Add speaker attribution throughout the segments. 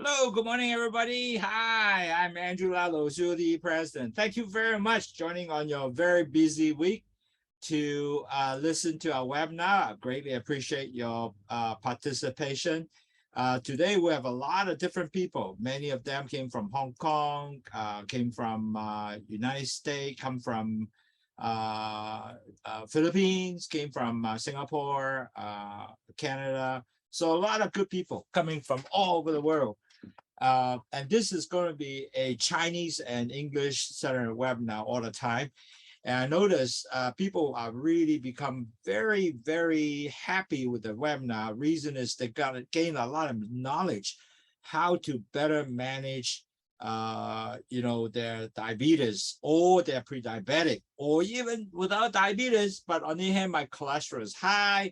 Speaker 1: Hello, good morning, everybody. Hi, I'm Andrew Lowsutea, President. Thank you very much for joining on your very busy week to listen to our webinar. I greatly appreciate your participation. Today, we have a lot of different people. Many of them came from Hong Kong, came from United States, come from Philippines, came from Singapore, Canada. So a lot of good people coming from all over the world. And this is going to be a Chinese and English centered webinar all the time. And I notice people are really become very, very happy with the webinar. Reason is they got to gain a lot of knowledge how to better manage their diabetes or their pre-diabetic, or even without diabetes, but on the other hand, my cholesterol is high.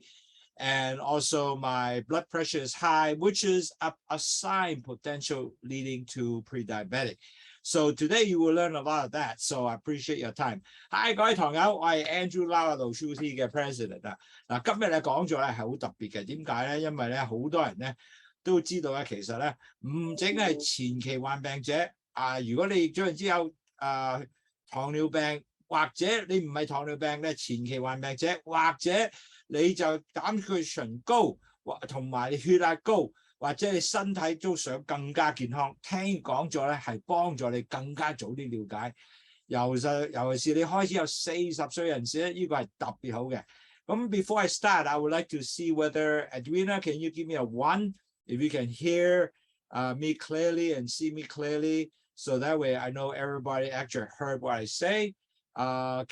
Speaker 1: And also my blood pressure is high, which is a sign potential leading to pre-diabetic. So today you will learn a lot of that. So I appreciate your time. Hi， 各位堂友，我係 Andrew Lowsutea 嘅 President 啊。嗱，今日咧講咗咧係好特別嘅，點解咧？因為咧好多人咧都知道咧，其實咧唔淨係前期患病者如果你總然之有糖尿病，或者你唔係糖尿病咧前期患病者，或者你就膽固醇高，同埋你血壓高，或者你身體都想更加健康，聽講咗咧係幫助你更加早啲了解。尤其是你開始有40歲人士咧，呢個係特別好嘅。咁 before I start, I would like to see whether Edwina, can you give me a 1 if you can hear me clearly and see me clearly, so that way I know everybody actually heard what I say. Or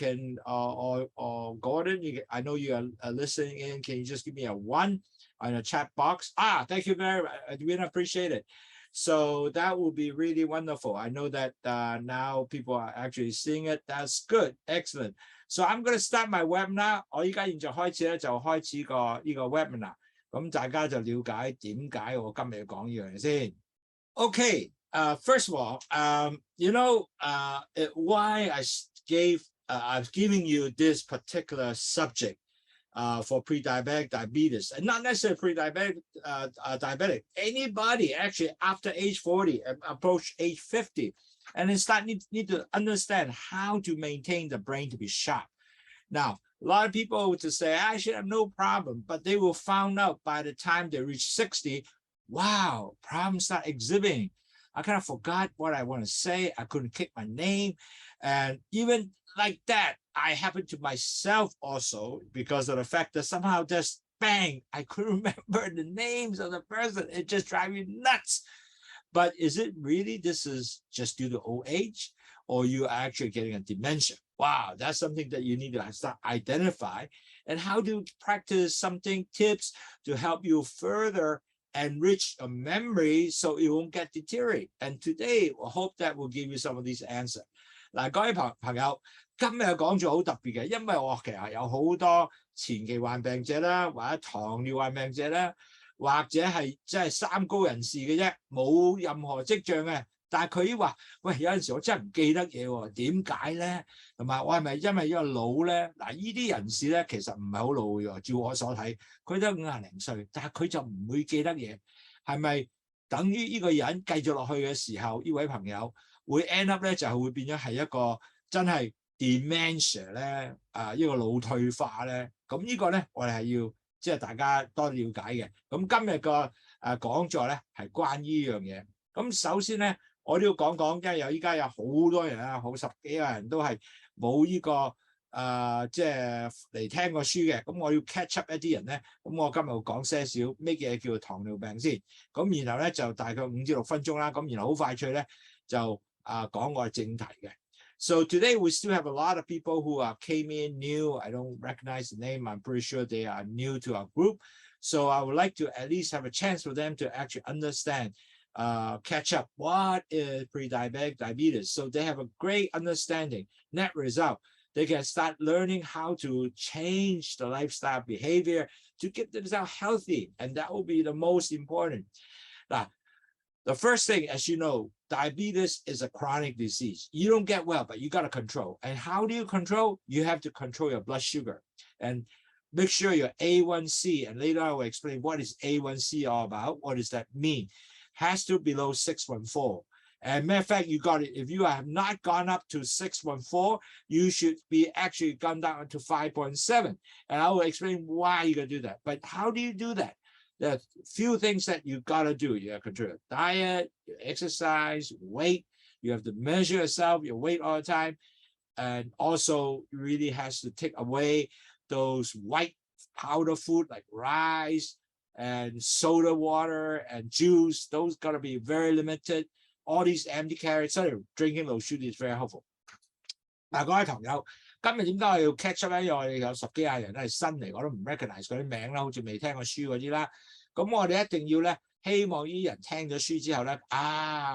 Speaker 1: Gordon, I know you are listening in. Can you just give me a 1 on a chat box? Thank you very much. We appreciate it. So that will be really wonderful. I know that now people are actually seeing it. That's good. Excellent. So I'm going to start my webinar. 我依家現在開始咧，就開始呢個 webinar。咁大家就了解點解我今日要講呢樣嘢先。Okay. First of all, why I'm giving you this particular subject for pre-diabetic diabetes, and not necessarily pre-diabetic diabetic. Anybody actually after age 40 and approach age 50, and then need to understand how to maintain the brain to be sharp. Now, a lot of people would say, I should have no problem, but they will find out by the time they reach 60, wow, problems start exhibiting. I kind of forgot what I want to say. I couldn't kick my name. And even like that, I happened to myself also, because of the fact that somehow just bang, I couldn't remember the names of the person. It just drives me nuts. But is it really this is just due to old age, or you are actually getting a dementia? Wow, that's something that you need to start identify. And how to practice something, tips to help you further enrich your memory so it won't get deteriorate. And today, I hope that will give you some of these answers. 嗱，各位朋友，今日講咗好特別嘅，因為我其實有好多前期患病者啦，或者糖尿患病者啦，或者係即係三高人士嘅啫，冇任何跡象嘅。但係佢話：喂，有陣時我真係唔記得嘢喎，點解咧？同埋我係咪因為呢個老咧？嗱，呢啲人士咧其實唔係好老嘅，照我所睇，佢都50零歲，但係佢就唔會記得嘢，係咪等於呢個人繼續落去嘅時候，呢位朋友會 end up 咧就係會變咗係一個真係 dementia 咧呢個腦退化咧？咁呢個咧我哋係要即係大家多了解嘅。咁今日個講座咧係關於呢樣嘢。咁首先咧，我都要講講，因為依家有好多人啊，好10幾個人都係冇呢個即係嚟聽過書嘅。咁我要 catch up 一啲人咧，咁我今日會講些少咩嘢叫做糖尿病先。咁然後咧就大概5至6分鐘啦。咁然後好快脆咧就講我嘅正題嘅。So today we still have a lot of people who came in new. I don't recognize the name. I'm pretty sure they are new to our group. So I would like to at least have a chance for them to actually understand. Catch up what is pre-diabetic diabetes, so they have a great understanding. Net result, they can start learning how to change the lifestyle behavior to keep themselves healthy, and that will be the most important. Now, the first thing, as you know, diabetes is a chronic disease. You don't get well, but you got to control. And how do you control? You have to control your blood sugar and make sure your A1C, and later I will explain what is A1C all about. What does that mean? has to be below 614. And matter of fact, you got it. If you have not gone up to 614, you should be actually gone down to 5.7. And I will explain why you gotta do that. But how do you do that? There are a few things that you gotta do. You have to control your diet, your exercise, weight. You have to measure yourself, your weight all the time. And also really has to take away those white powder food like rice and soda water and juice. Those gotta be very limited. All these empty calories, so drinking Lowsutea is very helpful. 嗱，各位朋友，今日點解我要 catch up 咧？因為我哋有10幾廿人都係新嚟，我都唔 recognize 嗰啲名啦，好似未聽過書嗰啲啦。咁我哋一定要咧，希望呢啲人聽咗書之後咧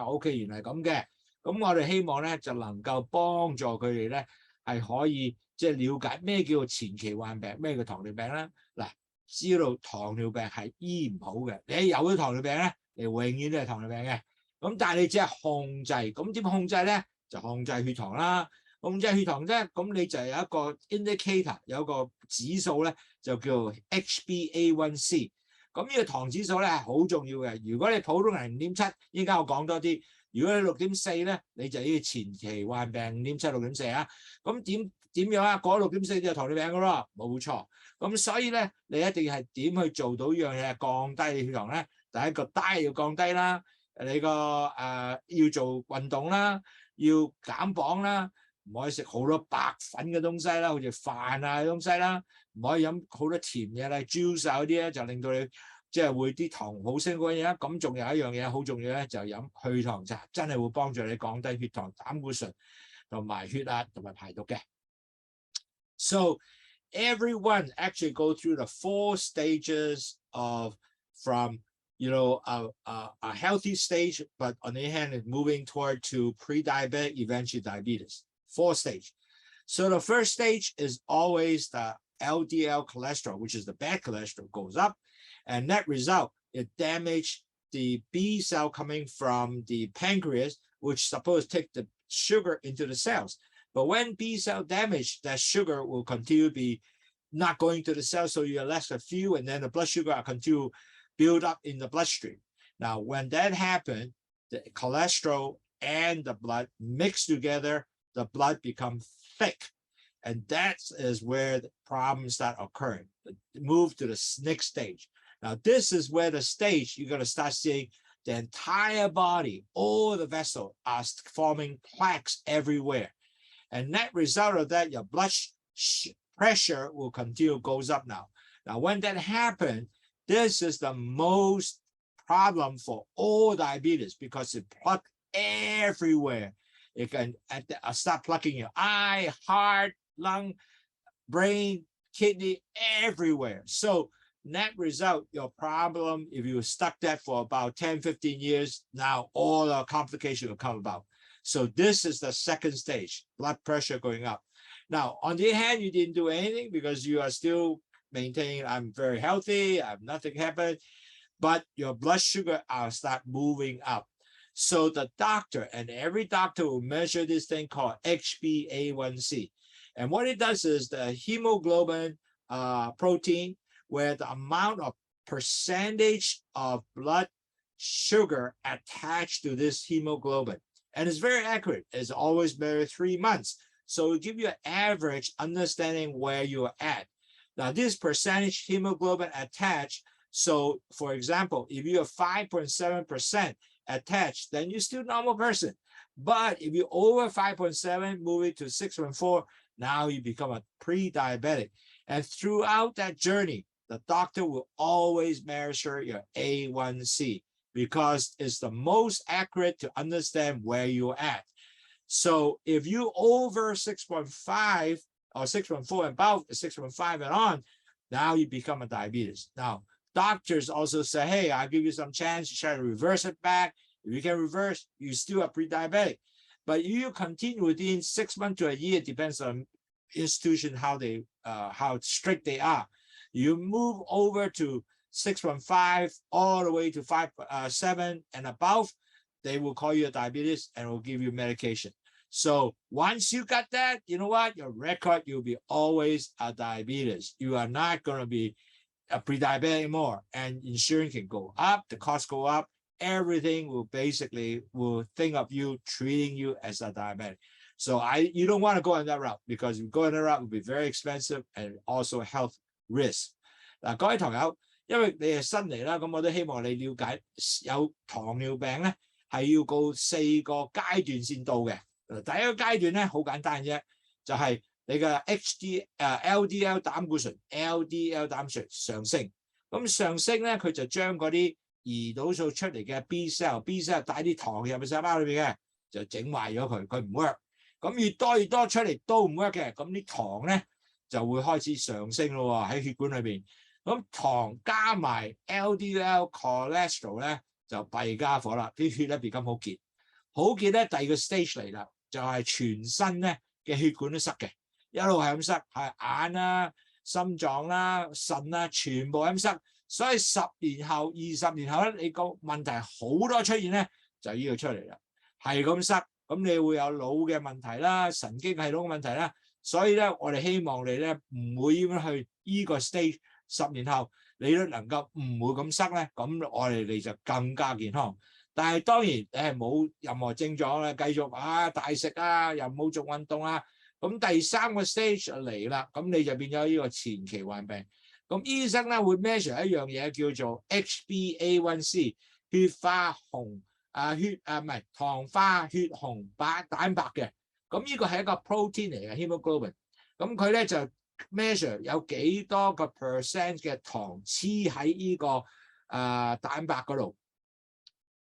Speaker 1: ，OK 原來係咁嘅。咁我哋希望咧就能夠幫助佢哋咧係可以即係了解咩叫做前期患病，咩叫糖尿病啦。嗱，知道糖尿病係醫唔好嘅，你一有咗糖尿病咧，你永遠都係糖尿病嘅。咁但係你只係控制，咁點控制咧？就控制血糖啦。控制血糖啫，咁你就有一個 indicator， 有一個指數咧，就叫 HbA1c。咁呢個糖指數咧係好重要嘅。如果你普通人5.7，依家我講多啲。如果你6.4咧，你就要前期患病5.7、6.4啊。咁點樣啊？過咗6.4就糖尿病噶咯，冇錯。咁所以咧，你一定係點去做到呢樣嘢，降低你血糖咧？第一個 diet 要降低啦。你個要做運動啦，要減磅啦，唔可以食好多白粉嘅東西啦，好似飯啊嘅東西啦，唔可以飲好多甜嘢啦 ，juice 啊嗰啲咧就令到你即係會啲糖好升嗰嘢。咁仲有一樣嘢好重要咧，就飲去糖茶，真係會幫助你降低血糖、膽固醇同埋血壓同埋排毒嘅。So everyone actually go through the 4 stages of from a healthy stage, but on the other hand, it's moving toward to pre-diabetic, eventually diabetes. 4 stage. So the first stage is always the LDL cholesterol, which is the bad cholesterol, goes up, and that result, it damages the B cell coming from the pancreas, which is supposed to take the sugar into the cells. But when B cell damage, that sugar will continue to be not going to the cells, so you have less of fuel, and then the blood sugar will continue build up in the bloodstream. Now, when that happens, the cholesterol and the blood mix together, the blood becomes thick. And that is where the problems start occurring. Move to the next stage. Now, this is where the stage you're going to start seeing the entire body, all the vessels are forming plaques everywhere. And that result of that, your blood pressure will continue goes up now. Now, when that happens, this is the most problem for all diabetes because it plugs everywhere. It can start plugging your eye, heart, lung, brain, kidney, everywhere. So net result, your problem, if you stuck that for about 10, 15 years, now all the complications will come about. So this is the second stage, blood pressure going up. Now, on the other hand, you didn't do anything because you are still maintaining, I'm very healthy, nothing happened, but your blood sugar will start moving up. So the doctor, and every doctor will measure this thing called HbA1c. And what it does is the hemoglobin protein, where the amount of percentage of blood sugar attached to this hemoglobin. And it's very accurate. It's always measured 3 months. So it gives you an average understanding where you're at. Now, this percentage hemoglobin attached, so for example, if you have 5.7% attached, then you're still a normal person. But if you're over 5.7, moving to 6.4, now you become a pre-diabetic. And throughout that journey, the doctor will always measure your A1C because it's the most accurate to understand where you're at. So if you over 6.5 or 6.4 and above 6.5 and on, now you become a diabetes. Now, doctors also say, hey, I'll give you some chance to try to reverse it back. If you can reverse, you still are pre-diabetic. But you continue within 6 months to a year, depends on institution, how strict they are. You move over to 6.5 all the way to 5.7 and above, they will call you a diabetes and will give you medication. So once you got that, you know what? Your record, you'll be always a diabetes. You are not going to be a pre-diabetic anymore. And insurance can go up, the costs go up, everything will think of you treating you as a diabetic. So you don't want to go on that route because if you go on that route, it will be very expensive and also health risk. 嗱，各位堂友，因為你係新嚟啦，咁我都希望你了解有糖尿病咧係要告4個階段先到嘅。第一個階段咧好簡單啫，就係你嘅 LDL 膽固醇 LDL 膽固醇上升。咁上升咧，佢就將嗰啲胰島素出嚟嘅 B cell 帶啲糖入去細胞裏邊嘅，就整壞咗佢，佢唔 work。咁越多出嚟都唔 work 嘅，咁啲糖咧就會開始上升咯喺血管裏邊。咁糖加埋 LDL cholesterol 咧就弊家伙啦，啲血咧變咁好結。好結咧，第二個 stage 嚟啦，就係全身咧嘅血管都塞嘅，一路係咁塞，係眼啦、心臟啦、腎啦，全部咁塞。所以10年後、20年後咧，你個問題好多出現咧，就呢個出嚟啦，係咁塞，咁你會有腦嘅問題啦、神經系統嘅問題啦。所以咧，我哋希望你咧唔會咁樣去呢個 stage。10年後你都能夠唔會咁塞咧，咁我哋就更加健康。但係當然你係冇任何症狀咧，繼續大食又冇做運動咁第3個 stage 嚟啦，咁你就變咗呢個前期患病。咁醫生咧會 measure 一樣嘢叫做 HbA1c 血化紅糖化血紅蛋白嘅。咁呢個係一個 protein 嚟嘅 hemoglobin。咁佢咧就measure 有幾多個 percent 嘅糖黐喺呢個蛋白嗰度。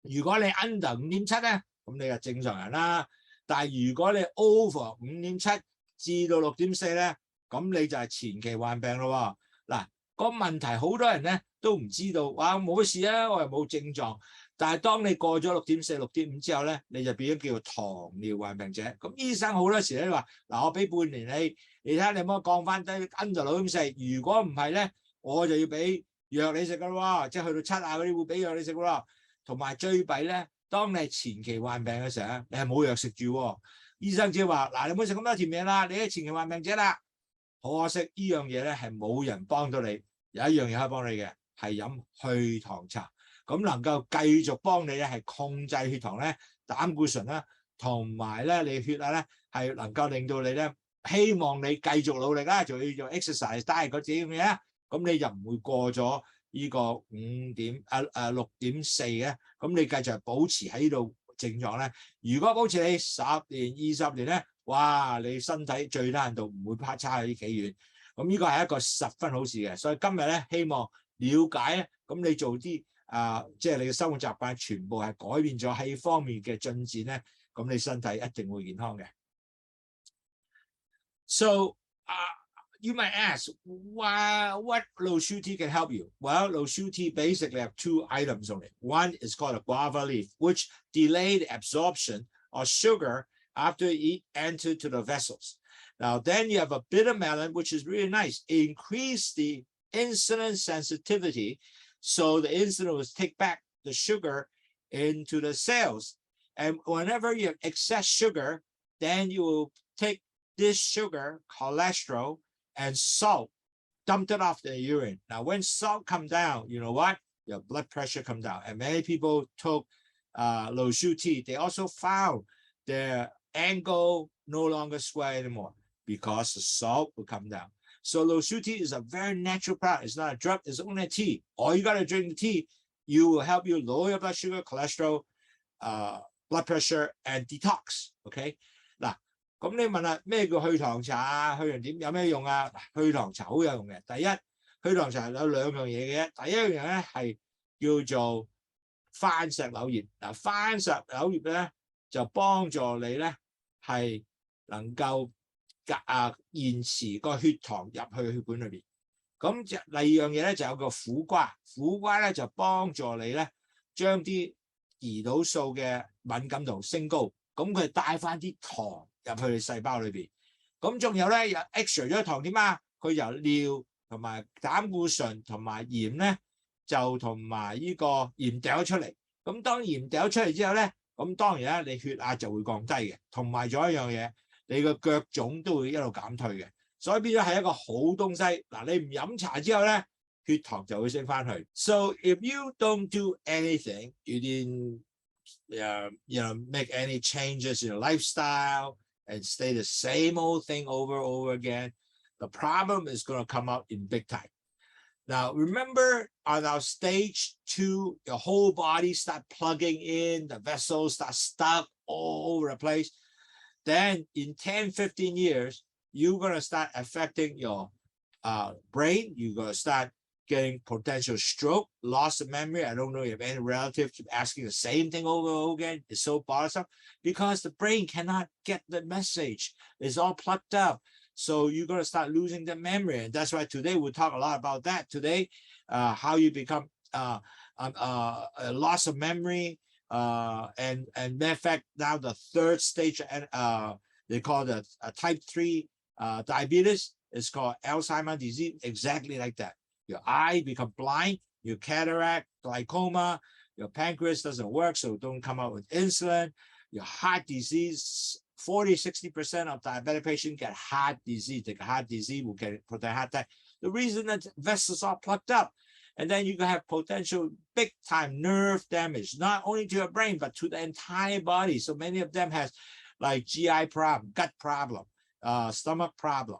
Speaker 1: 如果你 under 5.7咧，咁你就正常人啦。但係如果你 over 5.7至到6.4咧，咁你就係前期患病咯。嗱，個問題好多人咧都唔知道，冇事啊，我又冇症狀。但係當你過咗6.4、6.5之後咧，你就變咗叫做糖尿患病者。咁醫生好多時咧話：嗱，我俾半年你睇下你可唔可以降翻低 under 6.4？如果唔係咧，我就要俾藥你食噶咯，即係去到7嗰啲會俾藥你食噶咯。同埋最弊咧，當你係前期患病嘅時候咧，你係冇藥食住，醫生只話：嗱，你唔好食咁多甜嘢啦，你係前期患病者啦。可惜呢樣嘢咧係冇人幫到你。有一樣嘢可以幫你嘅係飲去糖茶。咁能夠繼續幫你咧係控制血糖咧、膽固醇啦，同埋咧你血壓咧係能夠令到你咧，希望你繼續努力啦，就要做 exercise diet 嗰啲咁嘢啊，咁你就唔會過咗呢個6.4嘅，咁你繼續保持喺呢度症狀咧。如果保持你10年、20年咧，哇！你身體最低限度唔會差去幾遠。咁呢個係一個十分好事嘅，所以今日咧希望了解咧，咁你做啲即係你嘅生活習慣全部係改變咗喺方面嘅進展咧，咁你身體一定會健康嘅。So you might ask, what Lowsutea can help you? Well, Lowsutea basically have 2 items on it. One is called a guava leaf, which delayed absorption of sugar after it entered to the vessels. Now, then you have a bitter melon, which is really nice. It increased the insulin sensitivity, so the insulin will take back the sugar into the cells. And whenever you have excess sugar, then you will take this sugar, cholesterol, and salt, dumped it off the urine. Now, when salt comes down, you know what? Your blood pressure comes down. And many people took Lowsutea. They also found their ankle no longer swell anymore because the salt will come down. So Lowsutea is a very natural product. It's not a drug. It's only a tea. All you got to drink the tea. You will help you lower your blood sugar, cholesterol, blood pressure, and detox. Okay? 嗱，咁你問下咩叫去糖茶啊？去糖點有咩用啊？去糖茶好有用嘅。第一，去糖茶有2樣嘢嘅。第一樣嘢咧係叫做番石榴葉。嗱，番石榴葉咧就幫助你咧係能夠延遲個血糖入去血管裏邊。咁第二樣嘢咧就有個苦瓜，苦瓜咧就幫助你咧將啲胰島素嘅敏感度升高，咁佢帶翻啲糖入去你細胞裏邊。咁仲有咧有 extra 咗糖點啊？佢由尿同埋膽固醇同埋鹽咧就同埋呢個鹽掉咗出嚟。咁當鹽掉咗出嚟之後咧，咁當然咧你血壓就會降低嘅，同埋仲有一樣嘢，你個腳腫都會一路減退嘅。所以變咗係一個好東西。嗱，你唔飲茶之後咧，血糖就會升翻去。So if you don't do anything, you didn't make any changes in your lifestyle and stay the same old thing over and over again, the problem is going to come out in big time. Now, remember on our stage 2, your whole body start plugging in, the vessels start stuck all over the place. Then in 10, 15 years, you're going to start affecting your brain. You're going to start getting potential stroke, loss of memory. I don't know if you have any relatives asking the same thing over and over again. It's so bothersome because the brain cannot get the message. It's all plugged up. So you're going to start losing the memory. And that's why today we'll talk a lot about that today, how you become a loss of memory. And matter of fact, now the third stage, they call it type 3 diabetes. It's called Alzheimer's disease, exactly like that. Your eye become blind, your cataract, glaucoma, your pancreas doesn't work, so don't come out with insulin. Your heart disease, 40-60% of diabetic patients get heart disease. The heart disease will get potential heart attack. The reason that vessels are plugged up. And then you can have potential big time nerve damage, not only to your brain, but to the entire body. So many of them has like GI problem, gut problem, stomach problem,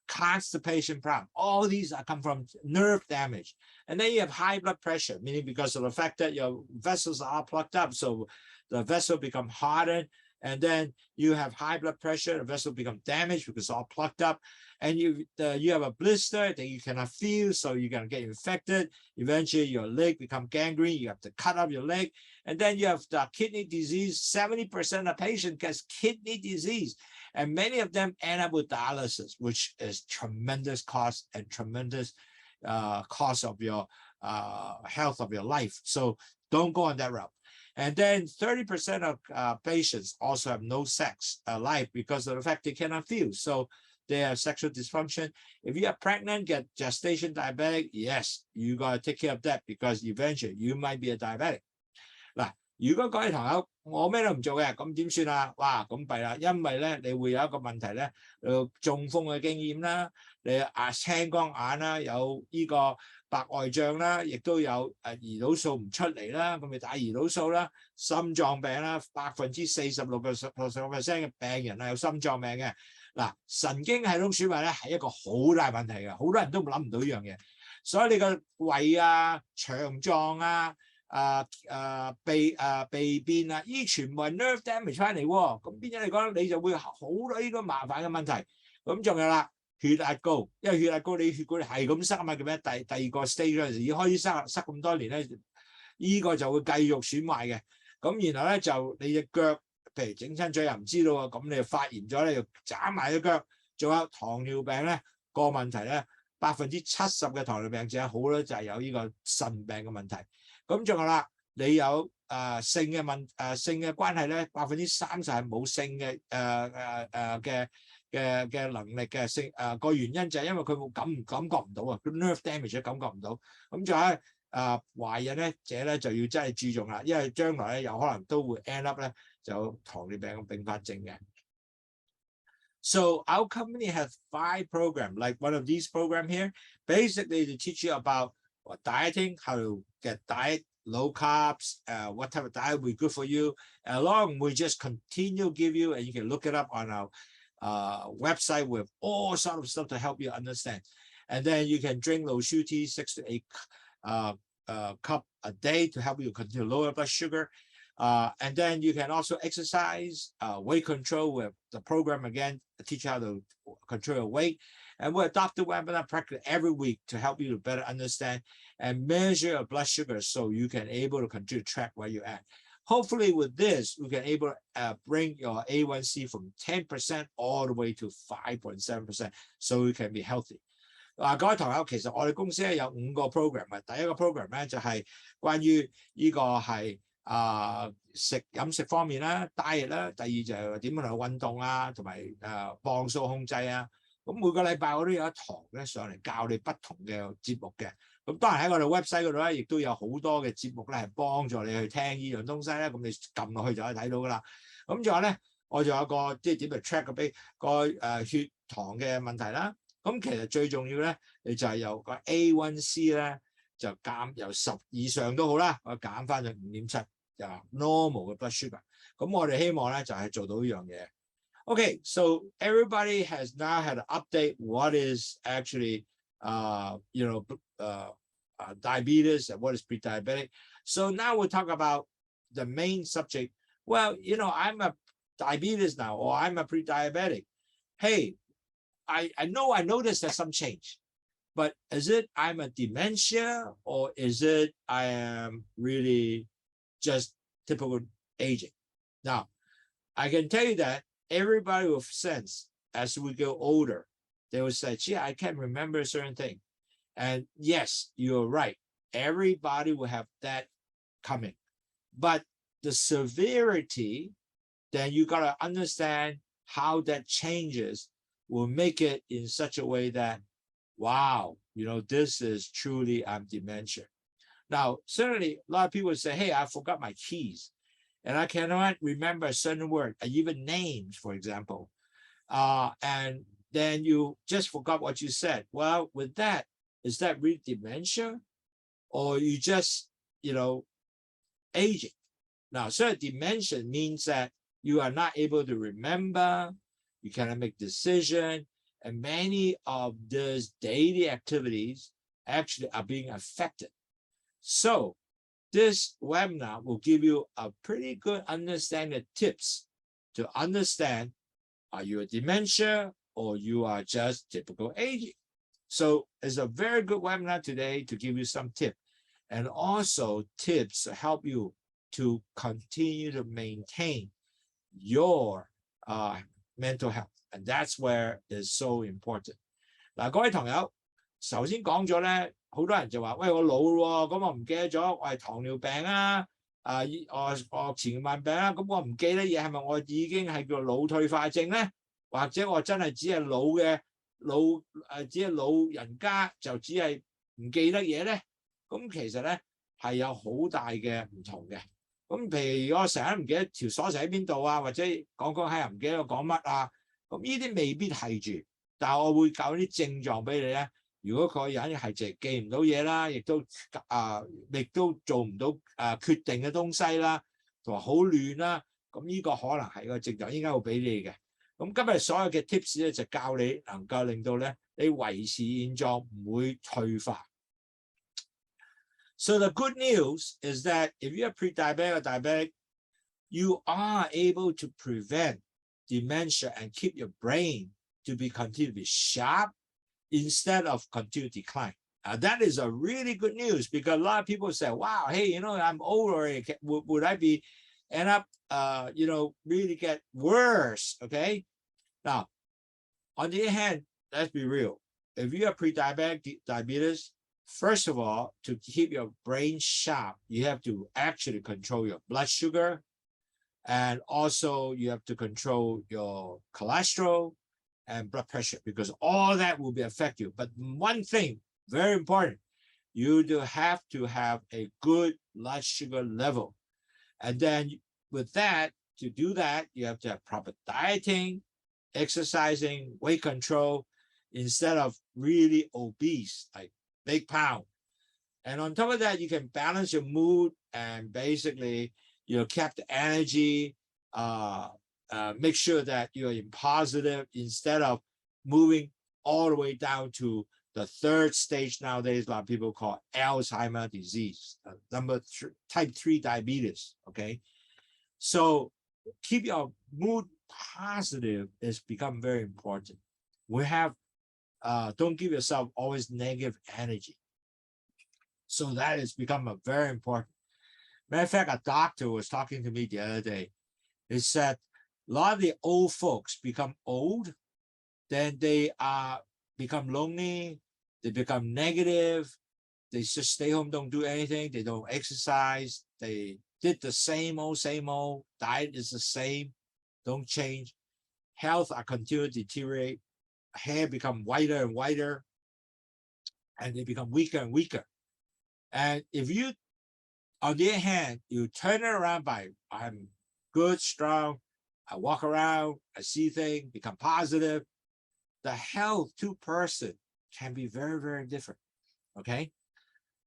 Speaker 1: constipation problem. All these come from nerve damage. And then you have high blood pressure, meaning because of the fact that your vessels are plugged up. So the vessel become hardened. And then you have high blood pressure, the vessel become damaged because it's all plugged up. And you have a blister that you cannot feel, so you're going to get infected. Eventually, your leg become gangrene. You have to cut off your leg. And then you have the kidney disease. 70% of patients get kidney disease. And many of them end up with dialysis, which is tremendous cost and tremendous cost of your health of your life. So don't go on that route. And then 30% of patients also have no sex life because of the fact they cannot feel. So they have sexual dysfunction. If you are pregnant, get gestation diabetic, yes, you got to take care of that because eventually you might be a diabetic. 嗱，如果各位朋友我咩都唔做嘅，咁點算啊？哇，咁弊啦，因為咧你會有一個問題咧，中風嘅經驗啦，你青光眼啦，有呢個白內障啦，亦都有胰島素唔出嚟啦，咁你打胰島素啦，心臟病啦，46%嘅病人係有心臟病嘅。嗱，神經系統損壞咧係一個好大問題嘅，好多人都諗唔到呢樣嘢。所以你個胃啊、腸臟啊、鼻變啊，呢全部係 nerve damage 翻嚟喎。咁變咗嚟講，你就會好多呢個麻煩嘅問題。咁仲有啦，血壓高，因為血壓高，你血管係咁塞啊嘛，叫咩？第二個 stage 嗰陣時已經開始塞咁多年咧，呢個就會繼續損壞嘅。咁然後咧就你隻腳。譬如整親嘴又唔知道喎，咁你就發炎咗咧，就斬埋隻腳。仲有糖尿病咧個問題咧，70%嘅糖尿病者好咧就係有呢個腎病嘅問題。咁仲有啦，你有性嘅關係咧，30%係冇性嘅嘅能力嘅性個原因就係因為佢冇感覺唔到啊，佢 nerve damage 感覺唔到。咁仲有懷孕咧者咧就要真係注重啦，因為將來咧有可能都會 end up 咧就糖尿病嘅併發症嘅。So our company has 5 programs, like one of these programs here, basically to teach you about dieting, how to get diet, low carbs, what type of diet will be good for you. And along we just continue give you, and you can look it up on our website with all sort of stuff to help you understand. And then you can drink Lowsutea 6 to 8 cup a day to help you continue lower blood sugar. And then you can also exercise, weight control with the program again, teach you how to control your weight. And we'll adopt the webinar practice every week to help you to better understand and measure your blood sugar so you can able to continue to track where you're at. Hopefully with this, we can able to bring your A1C from 10% all the way to 5.7%, so you can be healthy. 各位同學，其實我哋公司咧有5個 program 嘅。第一個 program 咧就係關於呢個係飲食方面啦 ，diet 啦。第二就係點樣去運動啊，同埋磅數控制啊。咁每個禮拜我都有一堂咧上嚟教你不同嘅節目嘅。咁當然喺我哋 website 嗰度咧，亦都有好多嘅節目咧係幫助你去聽呢樣東西咧。咁你撳落去就可以睇到噶啦。咁仲有咧，我仲有個即係點嚟 track 個血糖嘅問題啦。咁其實最重要咧，你就係由個 A1C 咧就由10以上都好啦，我減翻到5.7，就 normal 嘅 blood sugar。咁我哋希望咧就係做到呢樣嘢。Okay, so everybody has now had an update what is actually diabetes and what is pre-diabetic. So now we'll talk about the main subject. Well, I'm a diabetes now, or I'm a pre-diabetic. Hey, I noticed there's some change, but is it I'm a dementia, or is it I am really just typical aging? Now, I can tell you that everybody will sense as we go older, they will say, gee, I can't remember a certain thing. And yes, you're right. Everybody will have that coming. But the severity, then you got to understand how that changes will make it in such a way that, wow, this is truly dementia. Now, certainly a lot of people say, hey, I forgot my keys. And I cannot remember a certain word, even names, for example. And then you just forgot what you said. Well, with that, is that really dementia? Or you just, aging? Now, so dementia means that you are not able to remember, you cannot make decisions, and many of these daily activities actually are being affected. So this webinar will give you a pretty good understanding of tips to understand, are you a dementia or you are just typical aging? So it's a very good webinar today to give you some tips and also tips to help you to continue to maintain your mental health. And that's where it's so important. 嗱，各位朋友，頭先講咗咧，好多人就話：喂，我老喎，咁我唔記得咗我係糖尿病啊，我前慢病啊，咁我唔記得嘢係咪我已經係叫腦退化症咧？或者我真係只係只係老人家就只係唔記得嘢咧？咁其實咧係有好大嘅唔同嘅。咁譬如我成日唔記得條鎖匙喺邊度啊，或者講下唔記得我講乜啊，咁呢啲未必係住，但係我會教啲症狀俾你咧。如果個人係就係記唔到嘢啦，亦都做唔到決定嘅東西啦，同埋好亂啦，咁呢個可能係個症狀，應該會俾你嘅。咁今日所有嘅 tips 咧就教你能夠令到咧你維持現狀唔會退化。So the good news is that if you're pre-diabetic or diabetic, you are able to prevent dementia and keep your brain to continue to be sharp instead of continue to decline. That is a really good news because a lot of people say, wow, hey, I'm old already. Would I end up, really get worse? Okay. Now, on the other hand, let's be real. If you are pre-diabetic diabetes, first of all, to keep your brain sharp, you have to actually control your blood sugar. And also you have to control your cholesterol and blood pressure because all that will be affect you. But one thing, very important, you do have to have a good blood sugar level. And then with that, to do that, you have to have proper dieting, exercising, weight control, instead of really obese, like big pound. And on top of that, you can balance your mood and basically, keep the energy, make sure that you're in positive instead of moving all the way down to the third stage nowadays, a lot of people call Alzheimer's disease, type 3 diabetes, okay? So keep your mood positive has become very important. We have, don't give yourself always negative energy. So that has become a very important. Matter of fact, a doctor was talking to me the other day. He said, a lot of the old folks become old, then they become lonely, they become negative, they just stay home, don't do anything, they don't exercise, they did the same old, diet is the same, don't change. Health are continue to deteriorate, hair become whiter and whiter, and they become weaker and weaker. And if you, on the other hand, you turn it around by, I'm good, strong, I walk around, I see things, become positive, the health to person can be very, very different. OK，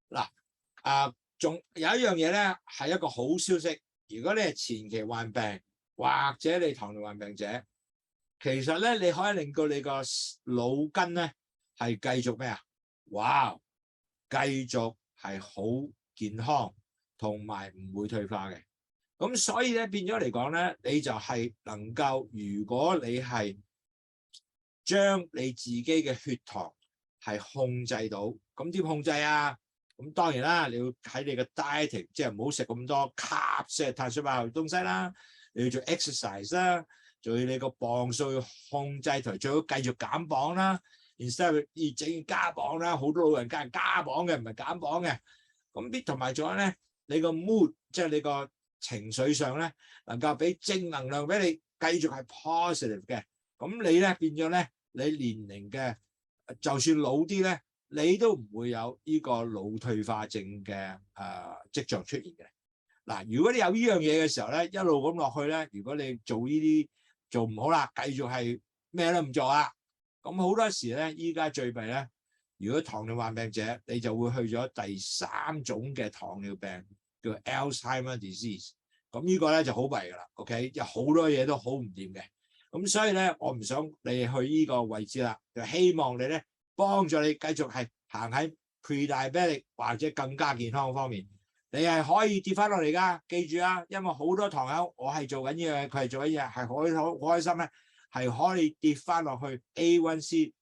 Speaker 1: 嗱，仲有一樣嘢咧，係一個好消息。如果你係前期患病，或者你糖尿患病者，其實咧你可以令到你個腦筋咧係繼續咩啊？哇！繼續係好健康，同埋唔會退化嘅。咁所以咧變咗嚟講咧，你就係能夠，如果你係將你自己嘅血糖係控制到，咁點控制啊？咁當然啦，你要喺你嘅 dieting， 即係唔好食咁多 carbs 碳水化合物東西啦，你要做 exercise 啦，仲要你個磅數要控制同最好繼續減磅啦 ，instead 要整加磅啦，好多老人家係加磅嘅，唔係減磅嘅。咁同埋仲有咧，你個 mood 即係你個情緒上咧，能夠俾正能量俾你，繼續係 positive 嘅。咁你咧變咗咧，你年齡嘅就算老啲咧，你都唔會有呢個腦退化症嘅跡象出現嘅。嗱，如果你有呢樣嘢嘅時候咧，一路咁落去咧，如果你做呢啲做唔好啦，繼續係咩都唔做啦，咁好多時咧，依家最弊咧，如果糖尿患病者，你就會去咗第3種嘅糖尿病，叫 Alzheimer disease。咁呢個咧就好弊㗎啦 ，OK， 有好多嘢都好唔掂嘅。咁所以咧，我唔想你去呢個位置啦，就希望你咧幫助你繼續係行喺 pre-diabetic 或者更加健康方面。你係可以跌翻落嚟㗎，記住啊，因為好多堂友我係做緊呢樣嘢，佢係做緊嘢，係好開心咧，係可以跌翻落去 A1C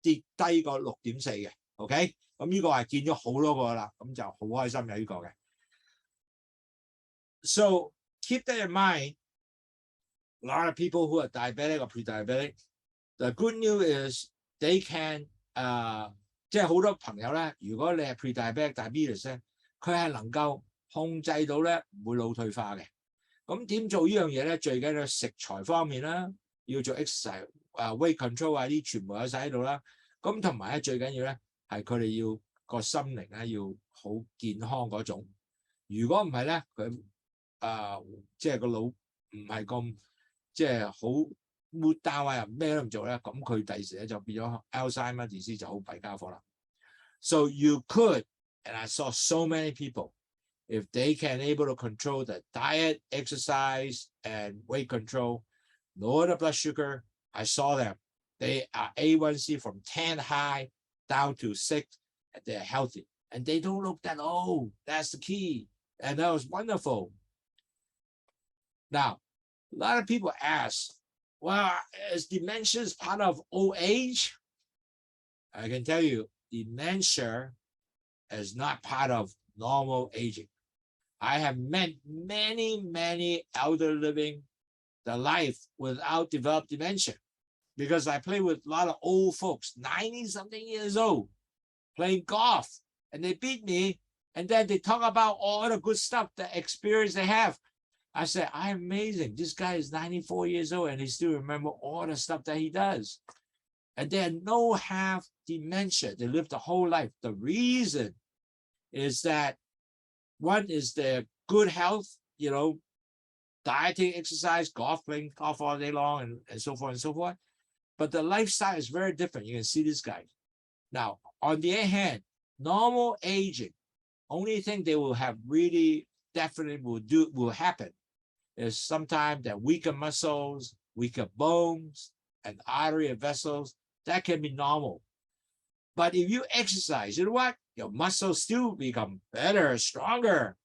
Speaker 1: 跌低個6.4嘅 ，OK， 咁呢個係見咗好多個啦，咁就好開心有呢個嘅。So keep that in mind. A lot of people who are diabetic or pre-diabetic, the good news is they can 即係好多朋友咧，如果你係 pre-diabetic diabetes 咧，佢係能夠控制到咧唔會腦退化嘅。咁點做呢樣嘢咧？最緊要食材方面啦，要做 exercise、weight control 啊，啲全部有晒喺度啦。咁同埋咧最緊要咧係佢哋要個心靈咧要好健康嗰種。如果唔係咧，佢即係個腦唔係咁即係好 mood down 啊，咩都唔做咧，咁佢第時咧就變咗 Alzheimer disease 就好弊家伙啦。So you could, and I saw so many people, if they can able to control the diet, exercise, and weight control, lower the blood sugar, I saw them. They are A1C from 10 high down to 6, and they're healthy. And they don't look that old. That's the key. And that was wonderful. Now, a lot of people ask, well, is dementia part of old age? I can tell you, dementia is not part of normal aging. I have met many, many elder living the life without developed dementia because I play with a lot of old folks, 90-something years old, playing golf, and they beat me, and then they talk about all the good stuff, the experience they have. I said, I'm amazing. This guy is 94 years old, and he still remember all the stuff that he does. And they no have dementia. They live the whole life. The reason is that one is their good health, you know, dieting, exercise, playing golf all day long, and so forth and so forth. But the lifestyle is very different. You can see this guy. Now, on the other hand, normal aging, only thing they will have really definitely will happen is sometimes that weaker muscles, weaker bones, and artery and vessels. That can be normal. But if you exercise, you know what? Your muscles still become better, stronger,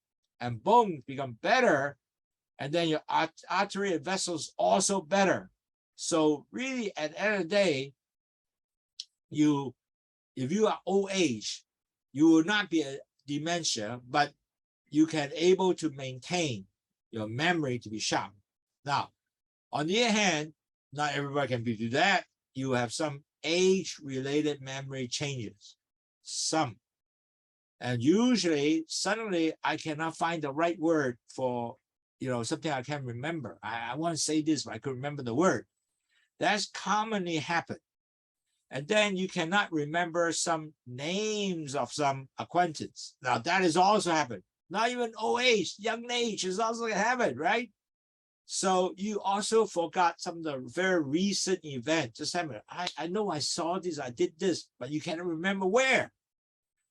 Speaker 1: and bones become better. And then your artery and vessels also better. So really, at the end of the day, if you are old age, you will not be a dementia, but you can able to maintain your memory to be sharp. Now, on the other hand, not everybody can do that. You have some age-related memory changes, some. And usually, suddenly, I cannot find the right word for, something I can't remember. I want to say this, but I couldn't remember the word. That's commonly happen. And then you cannot remember some names of some acquaintance. Now, that has also happened. Not even old age, young age is also happened, right? So you also forgot some of the very recent events. Just remember, I know I saw this, I did this, but you can't remember where.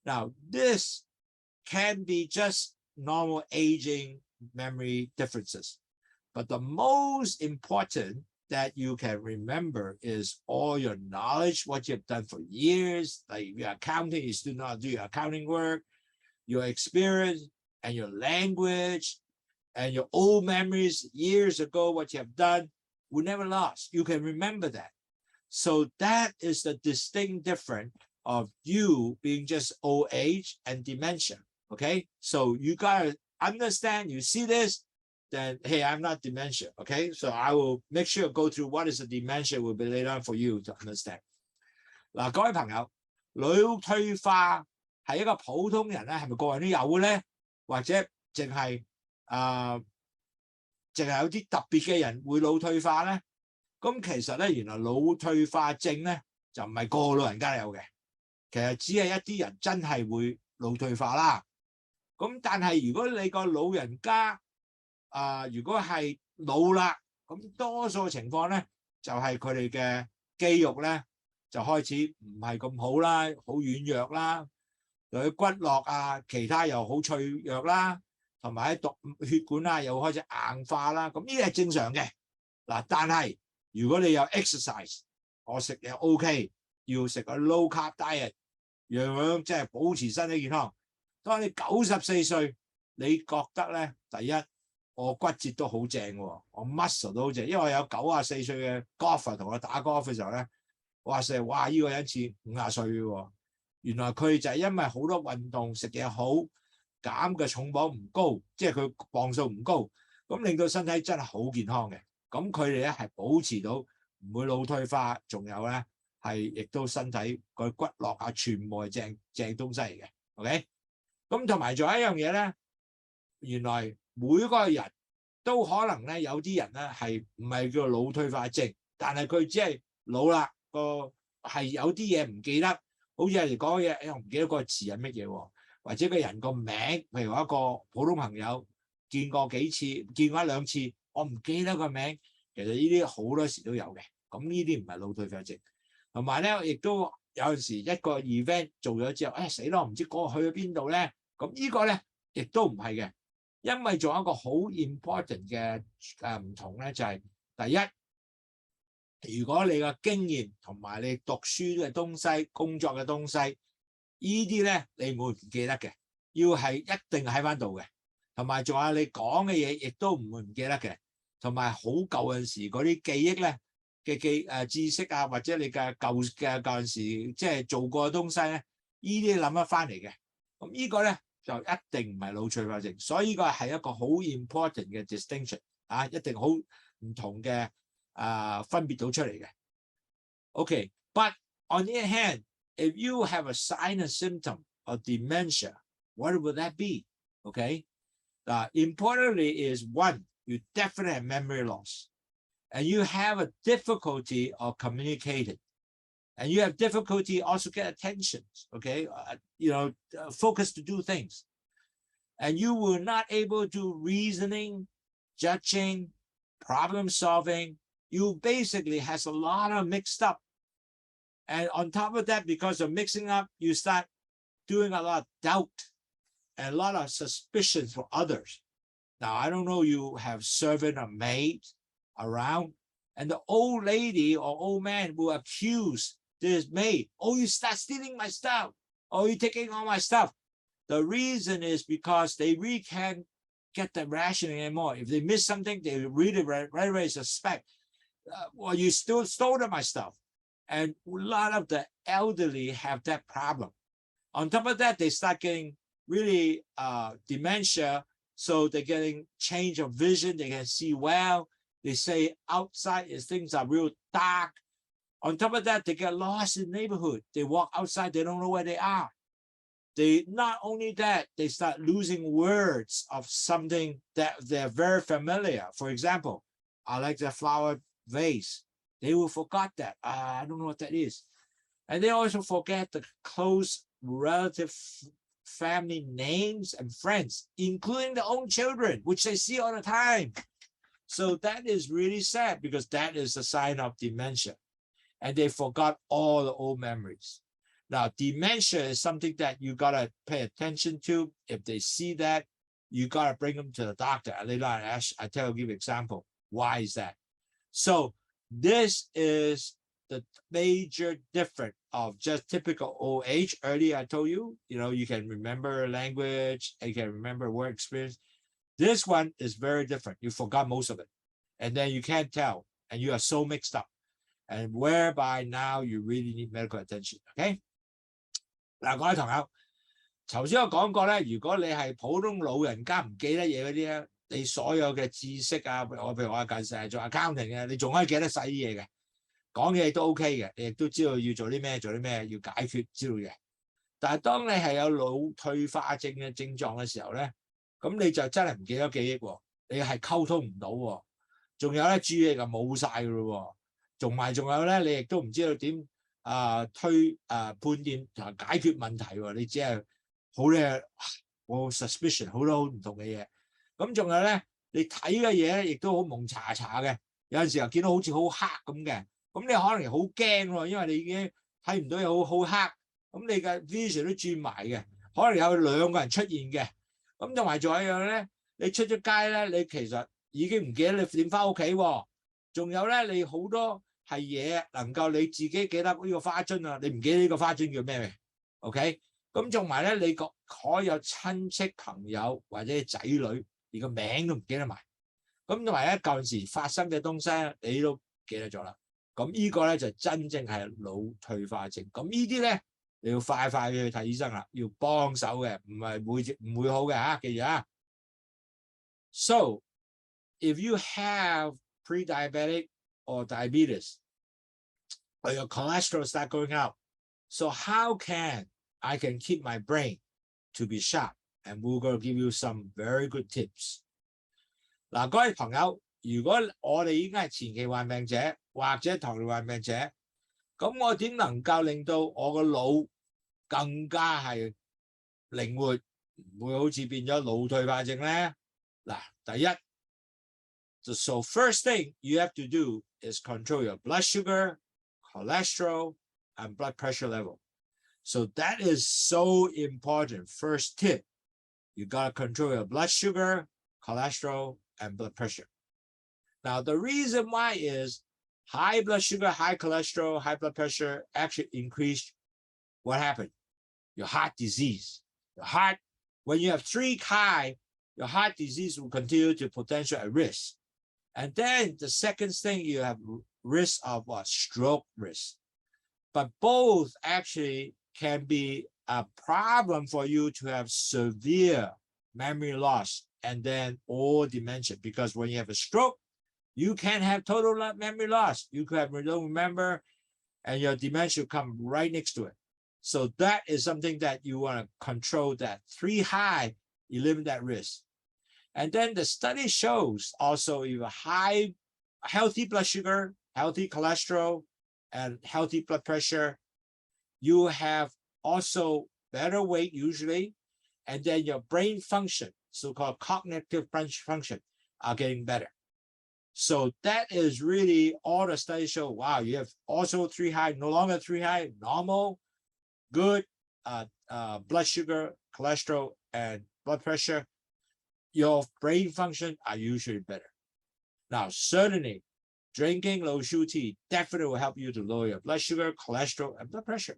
Speaker 1: Now, this can be just normal aging memory differences. But the most important that you can remember is all your knowledge, what you've done for years. Like if you're accounting, you still not do your accounting work, your experience and your language, and your old memories years ago, what you have done, we never lost. You can remember that. So that is the distinct difference of you being just old age and dementia. Okay, so you gotta understand, you see this, then hey, I'm not dementia. Okay, so I will make sure to go through what is the dementia will be later on for you to understand. 嗱，各位朋友，腦退化係一個普通人咧，係咪個人都有咧？或者淨係有啲特別嘅人會腦退化咧？咁其實咧，原來腦退化症咧就唔係個個老人家有嘅，其實只係一啲人真係會腦退化啦。咁但係如果你個老人家如果係老啦，咁多數情況咧就係佢哋嘅肌肉咧就開始唔係咁好啦，好軟弱啦，佢骨骼啊，其他又好脆弱啦，同埋喺血管啊又開始硬化啦，咁呢啲係正常嘅。嗱，但係如果你有 exercise， 我食嘢 OK， 要食個 low carb diet， 樣即係保持身體健康。當你94歲，你覺得咧，第一我骨節都好正喎，我 muscle 都好正，因為我有94歲嘅 golfer 同我打 golf 嘅時候咧，哇塞，哇呢個人似50歲嘅喎。原來佢就係因為好多運動，食嘢好，減嘅重磅唔高，即係佢磅數唔高，咁令到身體真係好健康嘅。咁佢哋咧係保持到唔會腦退化，仲有咧係亦都身體個骨骼啊，全部係正東西嚟嘅。OK， 咁同埋仲有一樣嘢咧，原來每個人都可能咧有啲人咧係唔係叫做腦退化症，但係佢只係老啦，個係有啲嘢唔記得，好似係講嘢，我唔記得個詞係乜嘢喎，或者個人個名，譬如話一個普通朋友見過幾次，見過一兩次，我唔記得個名，其實呢啲好多時都有嘅。咁呢啲唔係腦退化症，同埋咧亦都有陣時一個 event 做咗之後，死咯，唔知嗰個去咗邊度咧。咁呢個咧亦都唔係嘅，因為仲有一個好 important 嘅唔同咧，就係第一，如果你嘅經驗同埋你讀書嘅東西、工作嘅東西，呢啲咧你會唔記得嘅，要係一定喺翻度嘅，同埋仲有你講嘅嘢，亦都唔會唔記得嘅，同埋好舊陣時嗰啲記憶咧嘅知識啊，或者你嘅舊陣時即係做過嘅東西咧，呢啲諗得翻嚟嘅，咁呢個咧就一定唔係腦退化症，所以呢個係一個好 important 嘅 distinction 啊，一定好唔同嘅分別到出嚟嘅。Okay, but on the other hand, if you have a sign and symptom of dementia, what would that be? Okay, importantly is one, you definitely have memory loss, and you have a difficulty of communicating, and you have difficulty also get attention. Okay, focus to do things, and you were not able to reasoning, judging, problem solving. You basically has a lot of mixed up. And on top of that, because of mixing up, you start doing a lot of doubt and a lot of suspicions for others. Now, I don't know, you have servant or maid around, and the old lady or old man will accuse this maid, oh, you start stealing my stuff, oh, you're taking all my stuff. The reason is because they really can't get the rationing anymore. If they miss something, they really right away suspect, well, you still stole my stuff. And a lot of the elderly have that problem. On top of that, they start getting really dementia. So they're getting change of vision. They can see well. They say outside things are real dark. On top of that, they get lost in the neighborhood. They walk outside. They don't know where they are. They not only that, they start losing words of something that they're very familiar. For example, I like the flower vase. They will forget that. I don't know what that is. And they also forget the close relative family names and friends, including their own children, which they see all the time. So that is really sad because that is a sign of dementia. And they forgot all the old memories. Now, dementia is something that you got to pay attention to. If they see that, you got to bring them to the doctor. And later on, I give example. Why is that? So this is the major difference of just typical old age. Earlier, I told you, you can remember language, you can remember work experience. This one is very different. You forgot most of it. And then you can't tell. And you are so mixed up. And whereby now you really need medical attention. Okay? 嗱，各位朋友，頭先我講過咧，如果你係普通老人家唔記得嘢嗰啲咧，你所有嘅知識啊，譬如我近時係做 accounting 嘅，你仲可以記得晒啲嘢嘅，講嘢都 OK 嘅，你亦都知道要做啲咩，要解決之類嘅。但係當你係有腦退化症嘅症狀嘅時候咧，咁你就真係唔記得記憶喎，你係溝通唔到喎，仲有咧注意力就冇晒㗎咯喎，仲有咧，你亦都唔知道點判斷同解決問題喎，你只係好咧，我 suspicion 好多唔同嘅嘢。咁仲有咧，你睇嘅嘢咧，亦都好蒙查查嘅，有陣時候見到好似好黑咁嘅，咁你可能好驚喎，因為你已經睇唔到有好黑，咁你嘅 vision 都轉埋嘅，可能有兩個人出現嘅，咁同埋仲有一樣咧，你出咗街咧，你其實已經唔記得你點翻屋企喎，仲有咧，你好多係嘢能夠你自己記得呢個花樽啊，你唔記得呢個花樽叫咩 ？OK， 咁仲埋咧，你可有親戚朋友或者仔女，連個名都唔記得埋。咁同埋咧，舊陣時發生嘅東西你都記得咗啦。咁呢個咧就真正係腦退化症。咁呢啲咧你要快去睇醫生啦，要幫手嘅，唔會好嘅嚇，記住啊。So if you have pre-diabetic or diabetes, or your cholesterol start going up. So how I can keep my brain to be sharp? And we're going to give you some very good tips. 嗱，各位朋友，如果我哋已經係前期患病者或者糖尿患病者，咁我點能夠令到我個腦更加係靈活，唔會好似變咗腦退化症咧？嗱，第一。So first thing you have to do is control your blood sugar, cholesterol, and blood pressure level. So that is so important. First tip, you got to control your blood sugar, cholesterol, and blood pressure. Now, the reason why is high blood sugar, high cholesterol, high blood pressure actually increase what happened? Your heart disease. Your heart, when you have 3 high, your heart disease will continue to potential at risk. And then the second thing, you have risk of what? Stroke risk. But both actually can be a problem for you to have severe memory loss and then or dementia. Because when you have a stroke, you can have total memory loss. You could have don't remember, and your dementia come right next to it. So that is something that you want to control. That 3 high, eliminate that risk. And then the study shows also you have high, healthy blood sugar, healthy cholesterol, and healthy blood pressure. You have also better weight usually, and then your brain function, so-called cognitive function, are getting better. So that is really all the studies show. Wow, you have also 3 high, no longer 3 high, normal, good blood sugar, cholesterol, and blood pressure. Your brain function are usually better. Now, certainly, drinking Lowsutea definitely will help you to lower your blood sugar, cholesterol, and blood pressure.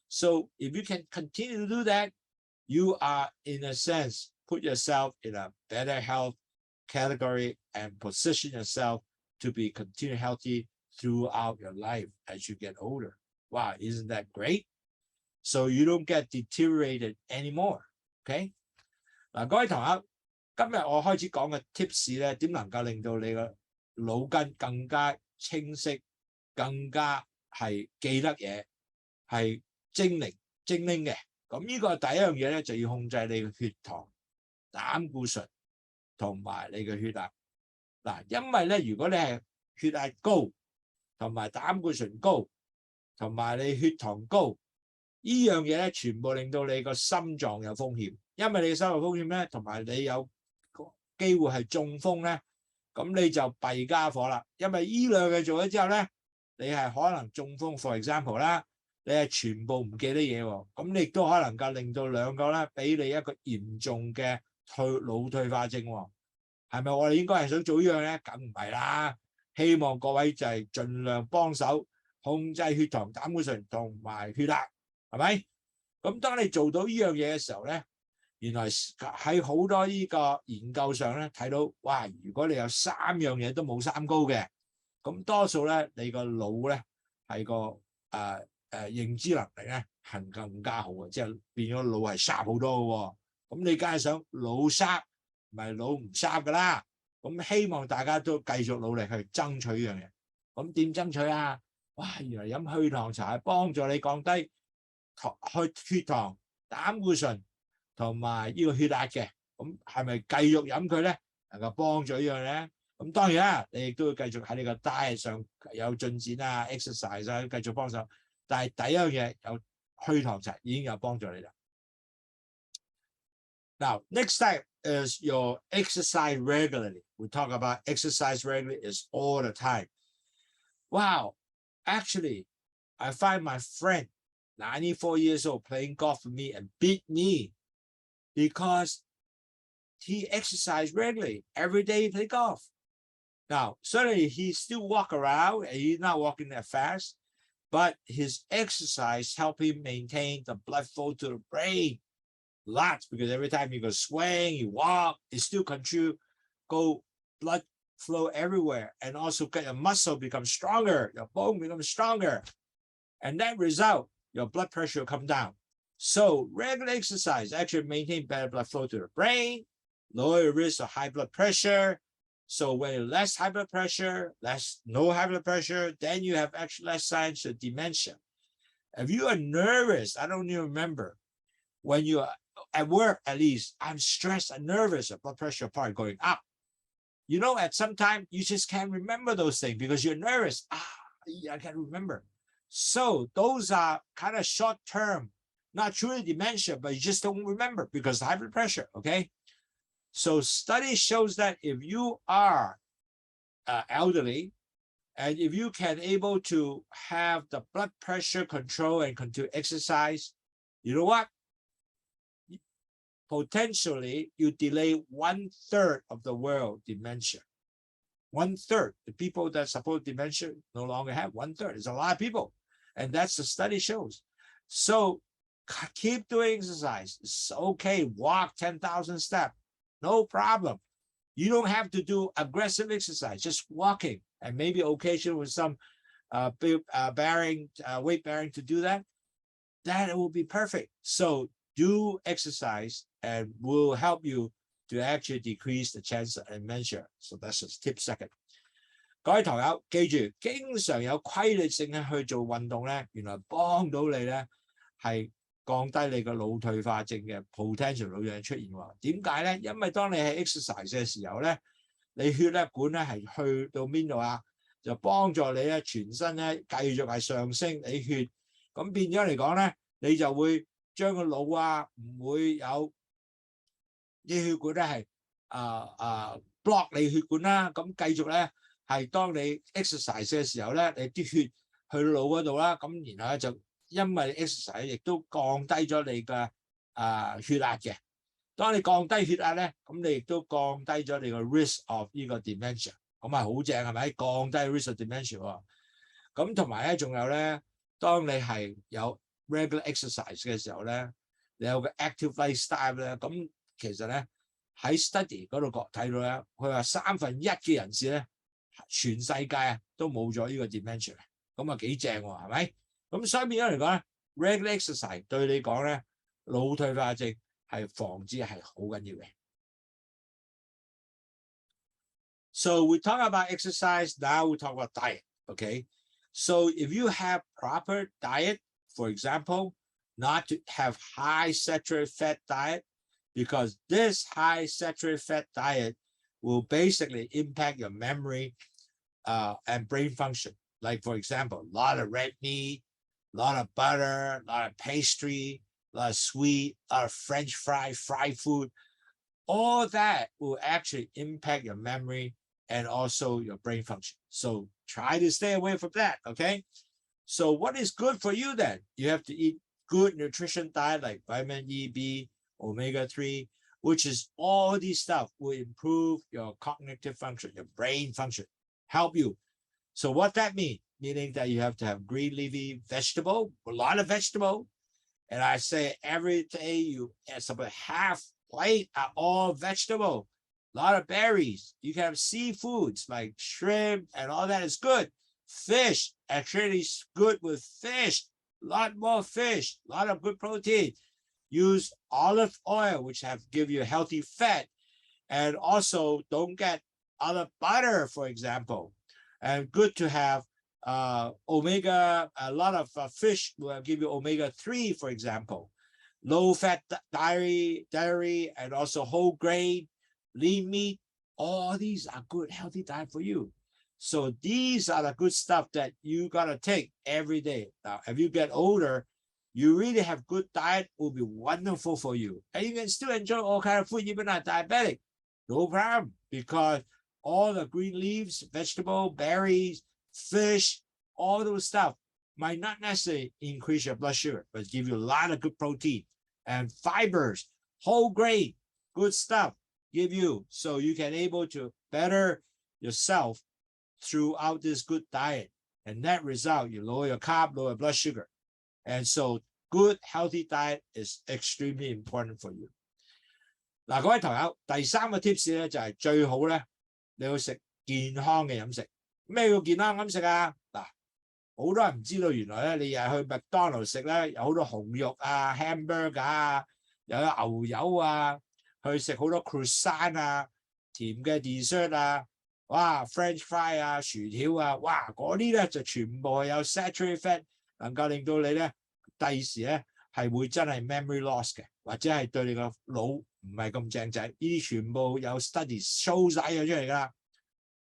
Speaker 1: So if you can continue to do that, you are, in a sense, put yourself in a better health category and position yourself to be continue healthy throughout your life as you get older. Wow, isn't that great? So you don't get deteriorated anymore. Okay? 嗱，各位同學。今日我開始講嘅 tips 咧，點能夠令到你個腦筋更加清晰，更加係記得嘢，係精靈嘅。咁呢個第一樣嘢咧，就要控制你嘅血糖、膽固醇同埋你嘅血壓。嗱，因為咧，如果你係血壓高，同埋膽固醇高，同埋你血糖高，呢樣嘢咧，全部令到你個心臟有風險。因為你嘅心臟風險咧，同埋你有機會係中風咧，咁你就弊家伙啦，因為呢兩樣做咗之後咧，你係可能中風 for example 啦，你係全部唔記得嘢喎，咁你亦都可能夠令到兩個咧俾你一個嚴重嘅腦退化症喎，係咪我哋應該係想做呢樣咧？梗唔係啦，希望各位就係盡量幫手控制血糖、膽固醇同埋血壓，係咪？咁當你做到呢樣嘢嘅時候咧，原來喺好多呢個研究上咧睇到，哇！如果你有三樣嘢都冇三高嘅，咁多數咧你個腦咧係個認知能力咧係更加好嘅，即係變咗腦係 sharp 好多嘅喎。咁你梗係想腦 sharp，唔係腦唔 sharp 㗎啦。咁希望大家都繼續努力去爭取呢樣嘢。咁點爭取啊？哇！原來飲去糖茶係幫助你降低血糖、膽固醇同埋呢個血壓嘅。咁係咪繼續飲佢咧？能夠幫助呢樣咧？咁當然啦，你亦都要繼續喺你個 diet 上有進展啊 ，exercise 啊，繼續幫手。但係第一樣嘢有去糖茶已經有幫助你啦。Now, next step is your exercise regularly. We talk about exercise regularly is all the time. Wow, actually, I find my friend, 94 years old, playing golf with me and beat me because he exercised regularly. Every day he play golf. Now, certainly he still walk around and he's not walking that fast, but his exercise help him maintain the blood flow to the brain lots, because every time you go swing, you walk, it still contribute, go blood flow everywhere, and also get your muscle become stronger, your bone becomes stronger, and that result, your blood pressure will come down. So regular exercise actually maintain better blood flow to the brain, lower your risk of high blood pressure. So when less high blood pressure, no high blood pressure, then you have actually less signs of dementia. If you are nervous, I don't even remember, when you are at work, at least, I'm stressed and nervous, your blood pressure probably going up. You know, at some time, you just can't remember those things because you're nervous. I can't remember. So those are kind of short-term, not truly dementia, but you just don't remember because of high blood pressure, okay? So study shows that if you are elderly, and if you can able to have the blood pressure control and continue exercise, you know what? Potentially, you delay 1/3 of the world dementia. 1/3. The people that support dementia no longer have 1/3. It's a lot of people. And that's the study shows. So keep doing exercise. It's okay. Walk 10,000 steps. No problem. You don't have to do aggressive exercise, just walking and maybe occasionally with some weight bearing to do that. That will be perfect. So do exercise and will help you to actually decrease the chance of dementia. So that's tip second. 各位朋友，記住，經常有規律性去做運動咧，原來幫到你咧係降低你個腦退化症嘅 potential 腦樣出現喎。點解咧？因為當你係 exercise 嘅時候咧，你血咧管咧係去到邊度啊？就幫助你咧全身咧繼續係上升你血，咁變咗嚟講咧，你就會將個腦啊唔會有啲血管咧係block 你血管啦，咁繼續咧係當你 exercise 嘅時候咧，你啲血去到腦嗰度啦，咁然後咧就因為 exercise 亦都降低咗你嘅血壓嘅。當你降低血壓咧，咁你亦都降低咗你個 risk of 呢個 dementia， 咁係好正係咪？降低 risk of dementia 喎。咁同埋咧，仲有咧，當你係有 regular exercise 嘅時候咧，你有個 active lifestyle 咧，咁其實咧喺 study 嗰度睇到咧，佢話1/3嘅人士咧，全世界都冇咗呢個 dementia， 咁啊幾正喎，係咪？咁所以變咗嚟講咧 ，regular exercise 對你講咧，腦退化症係防止係好緊要嘅。So we talk about exercise, now we talk about diet, okay? So if you have proper diet, for example, not to have high saturated fat diet, because this high saturated fat diet will basically impact your memory and brain function. Like, for example, a lot of red meat, a lot of butter, a lot of pastry, a lot of sweet, a lot of French fry, fried food. All that will actually impact your memory and also your brain function. So try to stay away from that, okay? So what is good for you then? You have to eat good nutrition diet like vitamin E, B, omega-3, which is all these stuff will improve your cognitive function, your brain function, help you. So what that means? Meaning that you have to have green leafy vegetable, a lot of vegetable. And I say every day you about half plate are all vegetable, a lot of berries. You can have seafoods like shrimp and all that is good. Fish, actually is good with fish, a lot more fish, a lot of good protein. Use olive oil, which give you healthy fat. And also don't get olive butter, for example. And good to have omega, a lot of fish will give you omega-3, for example. Low-fat dairy, and also whole grain, lean meat. All these are good, healthy diet for you. So these are the good stuff that you got to take every day. Now, if you get older, you really have good diet, will be wonderful for you. And you can still enjoy all kind of food, even not diabetic. No problem, because all the green leaves, vegetable, berries, fish, all those stuff might not necessarily increase your blood sugar, but give you a lot of good protein and fibers, whole grain, good stuff give you, so you can able to better yourself throughout this good diet. And that result, you lower your carb, lower blood sugar. And so good, healthy diet is extremely important for you. 嗱，各位朋友，第三個 tips 咧就係最好咧，你要食健康嘅飲食。咩叫健康飲食啊？嗱，好多人唔知道原來咧，你日去麥當勞食咧，有好多紅肉啊、hamburger 啊，又有牛油啊，去食好多 croissant 啊、甜嘅 dessert 啊，哇 French fry 啊、薯條啊，哇嗰啲咧就全部係有 saturated fat，能夠令到你咧第時咧係會真係 memory loss 嘅，或者係對你個腦唔係咁正仔。呢啲全部有 studies show 晒咗出嚟㗎啦。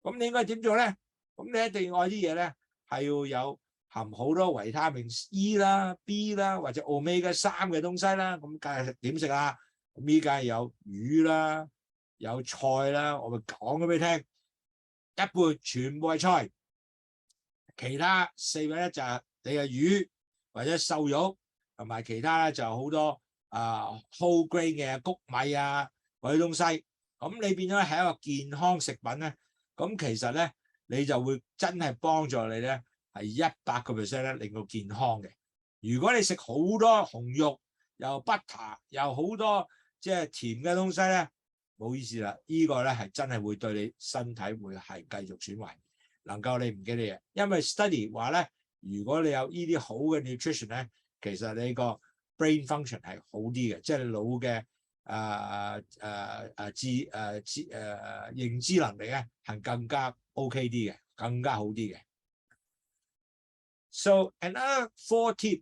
Speaker 1: 咁你應該點做咧？咁你一定要愛啲嘢咧係要有含好多維他命 E 啦、B 啦或者 omega-3嘅東西啦。咁梗係點食啊？咁依家有魚啦、有菜啦，我咪講咗俾你聽，一半全部係菜，其他4分1就係你嘅魚或者瘦肉，同埋其他咧就好多whole grain 嘅谷米啊嗰啲東西。咁你變咗係一個健康食品咧，咁其實咧你就會真係幫助你咧係100% 咧令到健康嘅。如果你食好多紅肉又 butter 又好多即係甜嘅東西咧，冇意思啦。呢個咧係真係會對你身體會係繼續損壞，能夠你唔記得嘢。因為 study 話咧，如果你有呢啲好嘅 nutrition 咧，其實你個 brain function 係好啲嘅，即係你腦嘅認知能力咧係更加 OK 啲嘅，更加好啲嘅。So another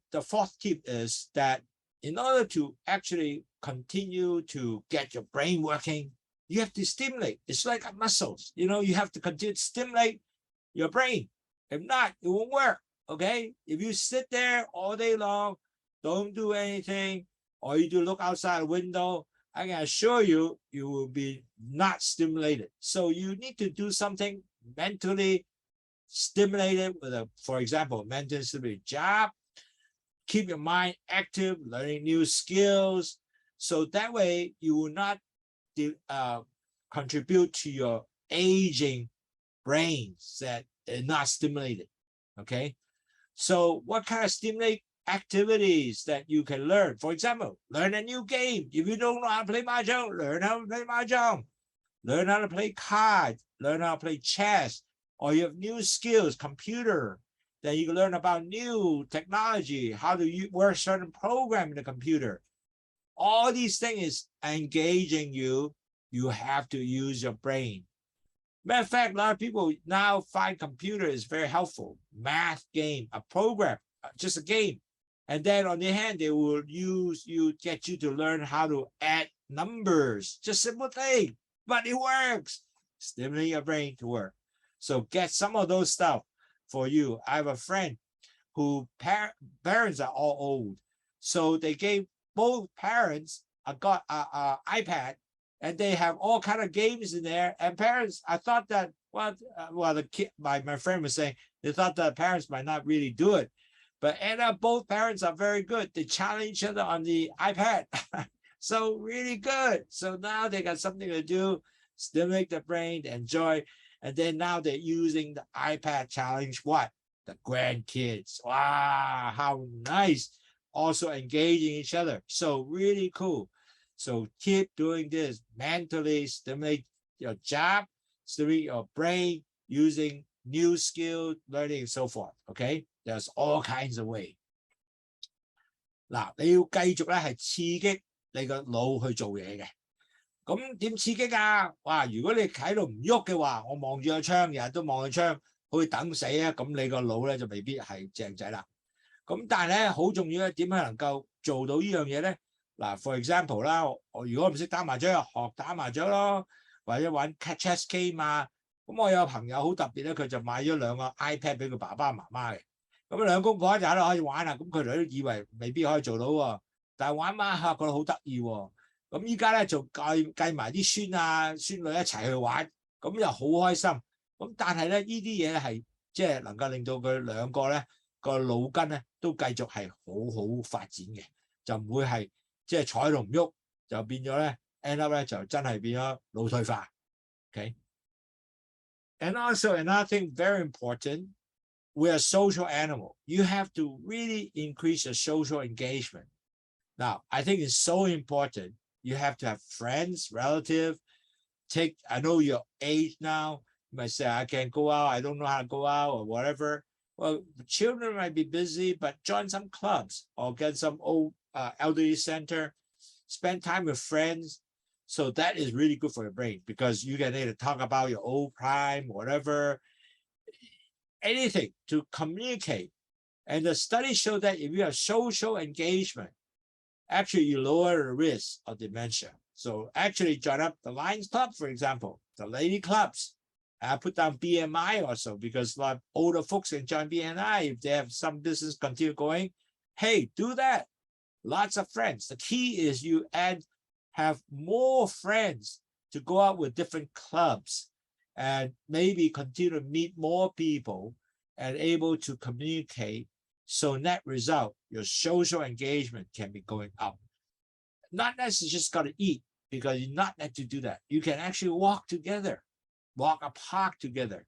Speaker 1: the fourth tip is that in order to actually continue to get your brain working, you have to stimulate. It's like a muscles, you have to continue to stimulate your brain. If not, it won't work, okay? If you sit there all day long, don't do anything, or you do look outside the window, I can assure you, you will be not stimulated. So you need to do something mentally stimulated with for example, mentally stimulated job. Keep your mind active, learning new skills. So that way you will not contribute to your aging brains that are not stimulated, okay? So what kind of stimulate activities that you can learn? For example, learn a new game. If you don't know how to play mahjong, learn how to play mahjong. Learn how to play cards, learn how to play chess, or you have new skills, computer, then you can learn about new technology, how to work certain program in the computer. All these things is engaging you. You have to use your brain. Matter of fact, a lot of people now find computer is very helpful. Math game, a program, just a game. And then on the hand, they will get you to learn how to add numbers. Just simple thing, but it works. Stimulate your brain to work. So get some of those stuff for you. I have a friend who parents are all old. So they gave both parents a iPad, and they have all kind of games in there. And parents, I thought that, well, the kid, my friend was saying, they thought that parents might not really do it. But both parents are very good. They challenge each other on the iPad. So really good. So now they got something to do, stimulate the brain, enjoy. And then now they're using the iPad challenge what? The grandkids. Wow, how nice. Also engaging each other. So really cool. So keep doing this. Mentally stimulate your job, stimulate your brain using new skill, learning and so forth. Okay? There's all kinds of way. 嗱，你要繼續咧係刺激你個腦去做嘢嘅。咁點刺激啊？哇！如果你喺度唔喐嘅話，我望住個窗，日日都望個窗，好似等死啊！咁你個腦咧就未必係正仔啦。咁但係咧好重要咧，點樣能夠做到呢樣嘢咧？嗱 ，for example 啦，我如果唔識打麻雀，學打麻雀咯，或者玩 chess game 啊。咁我有個朋友好特別咧，佢就買咗兩個 iPad 俾佢爸爸媽媽嘅。咁兩公婆就喺度可以玩啦。咁佢哋都以為未必可以做到喎，但係玩玩下覺得好得意喎。咁依家咧就計埋啲孫啊孫女一齊去玩，咁又好開心。咁但係咧呢啲嘢係即係能夠令到佢兩個咧個腦筋咧都繼續係好好發展嘅，就唔會係即係坐喺度唔喐，就變咗咧 end up 咧就真係變咗腦退化。Okay? And also another thing very important, we're a social animal. You have to really increase your social engagement. Now, I think it's so important. You have to have friends, relatives. I know your age now. You might say, I can't go out. I don't know how to go out or whatever. Well, the children might be busy, but join some clubs or get some old elderly center. Spend time with friends. So that is really good for your brain because you can either talk about your old prime, whatever, anything to communicate. And the studies show that if you have social engagement, actually you lower the risk of dementia. So actually join up the Lions Club, for example, the lady clubs. I put down BMI also because a lot of older folks can join BMI if they have some business continue going. Hey, do that. Lots of friends. The key is you have more friends to go out with different clubs and maybe continue to meet more people and able to communicate. So net result, your social engagement can be going up. Not necessarily just got to eat because you're not meant to do that. You can actually walk together, walk a park together.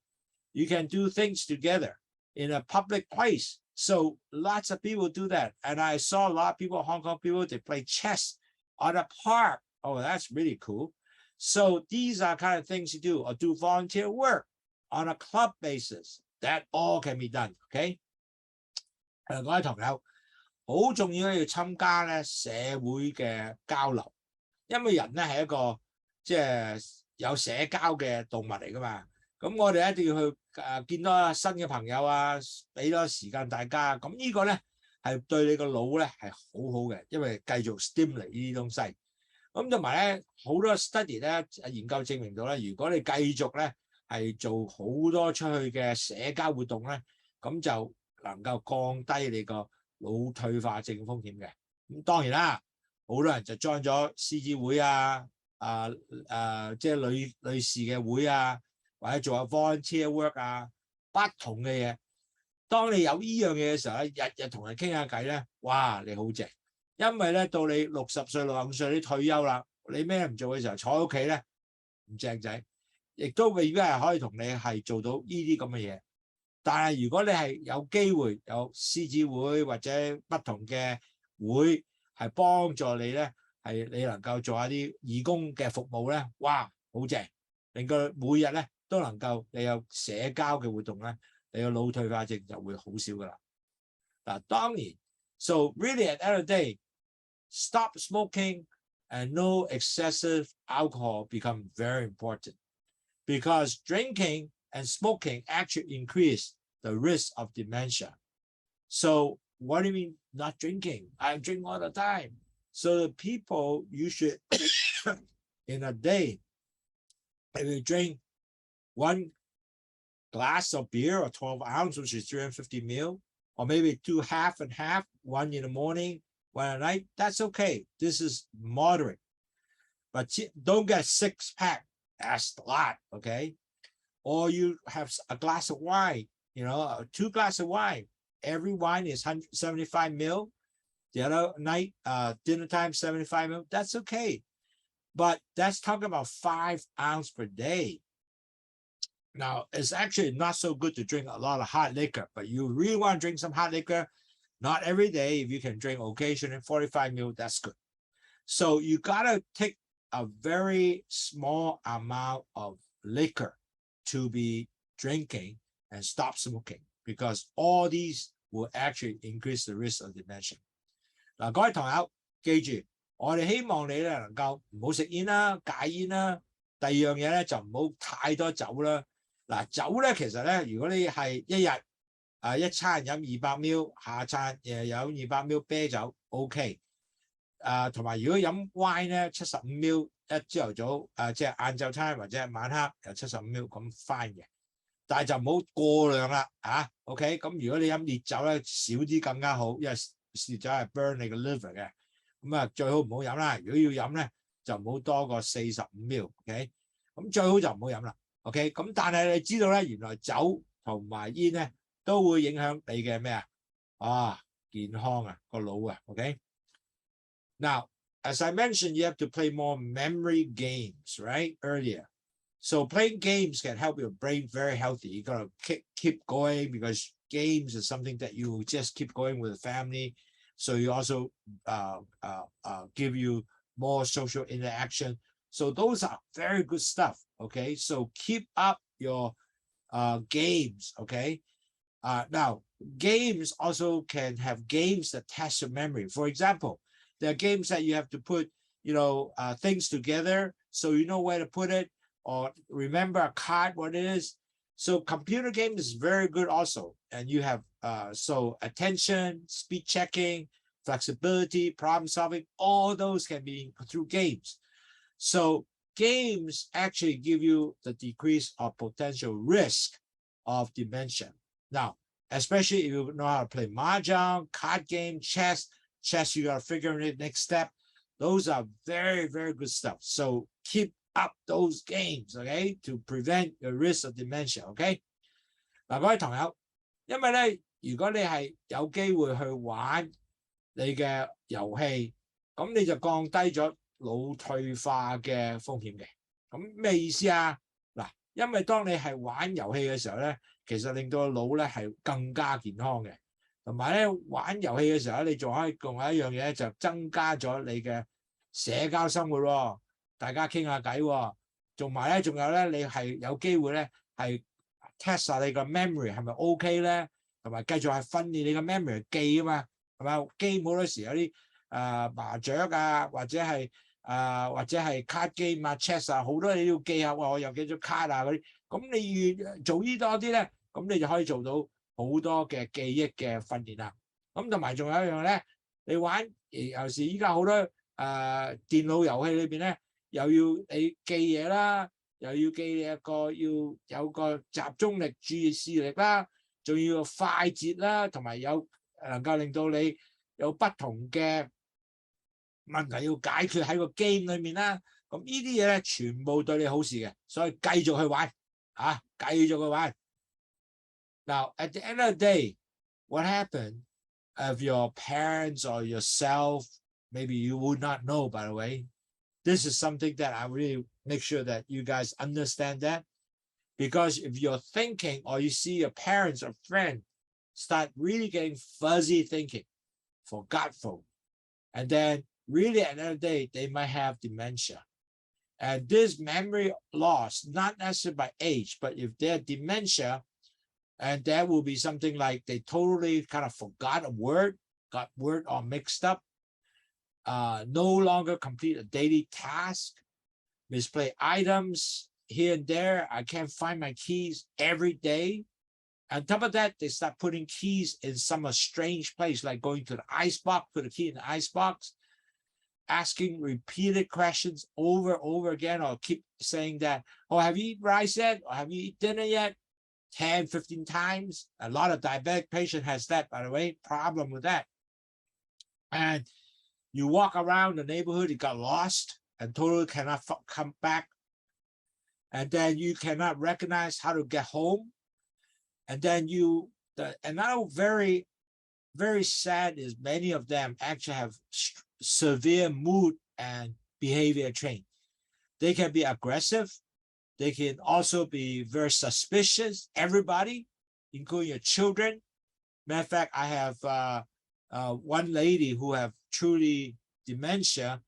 Speaker 1: You can do things together in a public place. So lots of people do that. And I saw a lot of people, Hong Kong people, they play chess on a park. Oh, that's really cool. So these are kind of things you do, or do volunteer work on a club basis. That all can be done. Okay? 各位同友，好重要要參加咧社會嘅交流，因為人咧係一個即係有社交嘅動物嚟噶嘛。咁我哋一定要去見多新嘅朋友啊，俾多時間大家。咁呢個咧係對你個腦咧係好好嘅，因為繼續 stimulate 呢啲東西。咁同埋咧好多 study 咧研究證明到咧，如果你繼續咧係做好多出去嘅社交活動咧，咁就能夠降低你個腦退化症風險嘅。咁當然啦，好多人就 join 咗獅子會啊，即係女士嘅會啊，或者做下 volunteer work 啊，不同嘅嘢。當你有呢樣嘢嘅時候咧，日日同人傾下偈咧，哇！你好正，因為咧到你60歲、65歲你退休啦，你咩唔做嘅時候，坐喺屋企咧唔正仔，亦都未必係可以同你係做到呢啲咁嘅嘢。但係如果你係有機會有獅子會或者不同嘅會係幫助你咧，係你能夠做下啲義工嘅服務咧，哇，好正，令佢每日咧都能夠你有社交嘅活動咧，你個腦退化症就會好少噶啦。嗱，當然 ，so really at the end of the day, stop smoking and no excessive alcohol become very important because drinking and smoking actually increase the risk of dementia. So what do you mean not drinking? I drink all the time. So the people you should in a day, if you drink 1 glass of beer or 12 ounces, which is 350 ml, or maybe 2 half and half, 1 in the morning, 1 at night, that's okay. This is moderate. but don't get 6-pack. That's a lot, okay? Or you have a glass of wine, 2 glasses of wine. Every wine is 175 ml. The other night, dinner time, 75 ml. That's okay. But that's talking about 5 ounces per day. Now, it's actually not so good to drink a lot of hot liquor, but you really want to drink some hot liquor, not every day. If you can drink occasionally, 45 ml, that's good. So you got to take a very small amount of liquor to be drinking and stop smoking, because all these will actually increase the risk of dementia. 嗱，各位堂友，記住，我哋希望你咧能夠唔好食煙啦，戒煙啦。第二樣嘢咧就唔好太多酒啦。嗱，酒咧其實咧，如果你係一日一餐飲200 ml， 下餐有200 ml 啤酒 OK。同埋如果飲 wine 咧75 ml， 一朝頭早即係晏晝餐或者係晚黑有75 ml 咁 fine 嘅。但係就唔好過量啦，OK。咁如果你飲烈酒咧，少啲更加好，因為烈酒係 burn 你個 liver 嘅。咁最好唔好飲啦。如果要飲咧，就唔好多過45 ml，OK。咁最好就唔好飲啦 ，OK。咁但係你知道咧，原來酒同埋煙咧都會影響你嘅咩健康個腦，OK。Now, as I mentioned, you have to play more memory games, right? Earlier. So playing games can help your brain very healthy. You gotta keep going, because games is something that you just keep going with the family. So you also give you more social interaction. So those are very good stuff. Okay, so keep up your games. Okay. Now games also can have games that test your memory. For example, there are games that you have to put things together so you know where to put it, or remember a card what it is. So computer game is very good also, and you have so attention, speed checking, flexibility, problem solving, all those can be through games. So games actually give you the decrease of potential risk of dementia. Now, especially if you know how to play mahjong, card game, chess, you got to figure out the next step. Those are very, very good stuff. So keep up those games, okay, to prevent the risk of dementia, okay? 嗱，各位同友，因為咧，如果你係有機會去玩你嘅遊戲，咁你就降低咗腦退化嘅風險嘅。咁咩意思啊？嗱，因為當你係玩遊戲嘅時候咧，其實令到個腦咧係更加健康嘅。同埋咧，玩遊戲嘅時候咧，你仲可以用一樣嘢，就增加咗你嘅社交生活喎。大家傾下偈喎，仲有咧，你係有機會咧係 test 下你個 memory 係咪 OK 咧，同埋繼續係訓練你個 memory 記啊嘛，係咪？機好多時有啲麻雀或者係 card game chess 好多你要記下，我有幾張 card 嗰啲，咁你越做呢多啲咧，咁你就可以做到好多嘅記憶嘅訓練啦。咁同埋仲有一樣咧，你玩尤其是依家好多電腦遊戲裏邊咧。又要你記嘢啦，又要記要有個集中力、注意視力啦，仲要快捷啦，同埋能夠令到你有不同嘅問題要解決喺個 game 裏面啦。咁呢啲嘢咧，全部對你好事嘅，所以繼續去玩繼續去玩。Now, at the end of the day, what happened if your parents or yourself, maybe you would not know, by the way. This is something that I really make sure that you guys understand that, because if you're thinking or you see your parents or friend start really getting fuzzy thinking, forgetful, and then really at the end of the day, they might have dementia. And this memory loss, not necessarily by age, but if they're dementia, and that will be something like they totally kind of forgot a word, got word all mixed up, no longer complete a daily task, misplaced items here and there. I can't find my keys every day. On top of that, they start putting keys in some strange place, like going to the icebox, put a key in the icebox, asking repeated questions over and over again, or keep saying that, oh, have you eaten rice yet? Or have you eaten dinner yet? 10, 15 times. A lot of diabetic patient has that, by the way, problem with that. And you walk around the neighborhood, you got lost, and totally cannot come back. And then you cannot recognize how to get home. And then and now very, very sad is many of them actually have severe mood and behavior change. They can be aggressive. They can also be very suspicious. Everybody, including your children. Matter of fact, I have one lady who have truly dementia,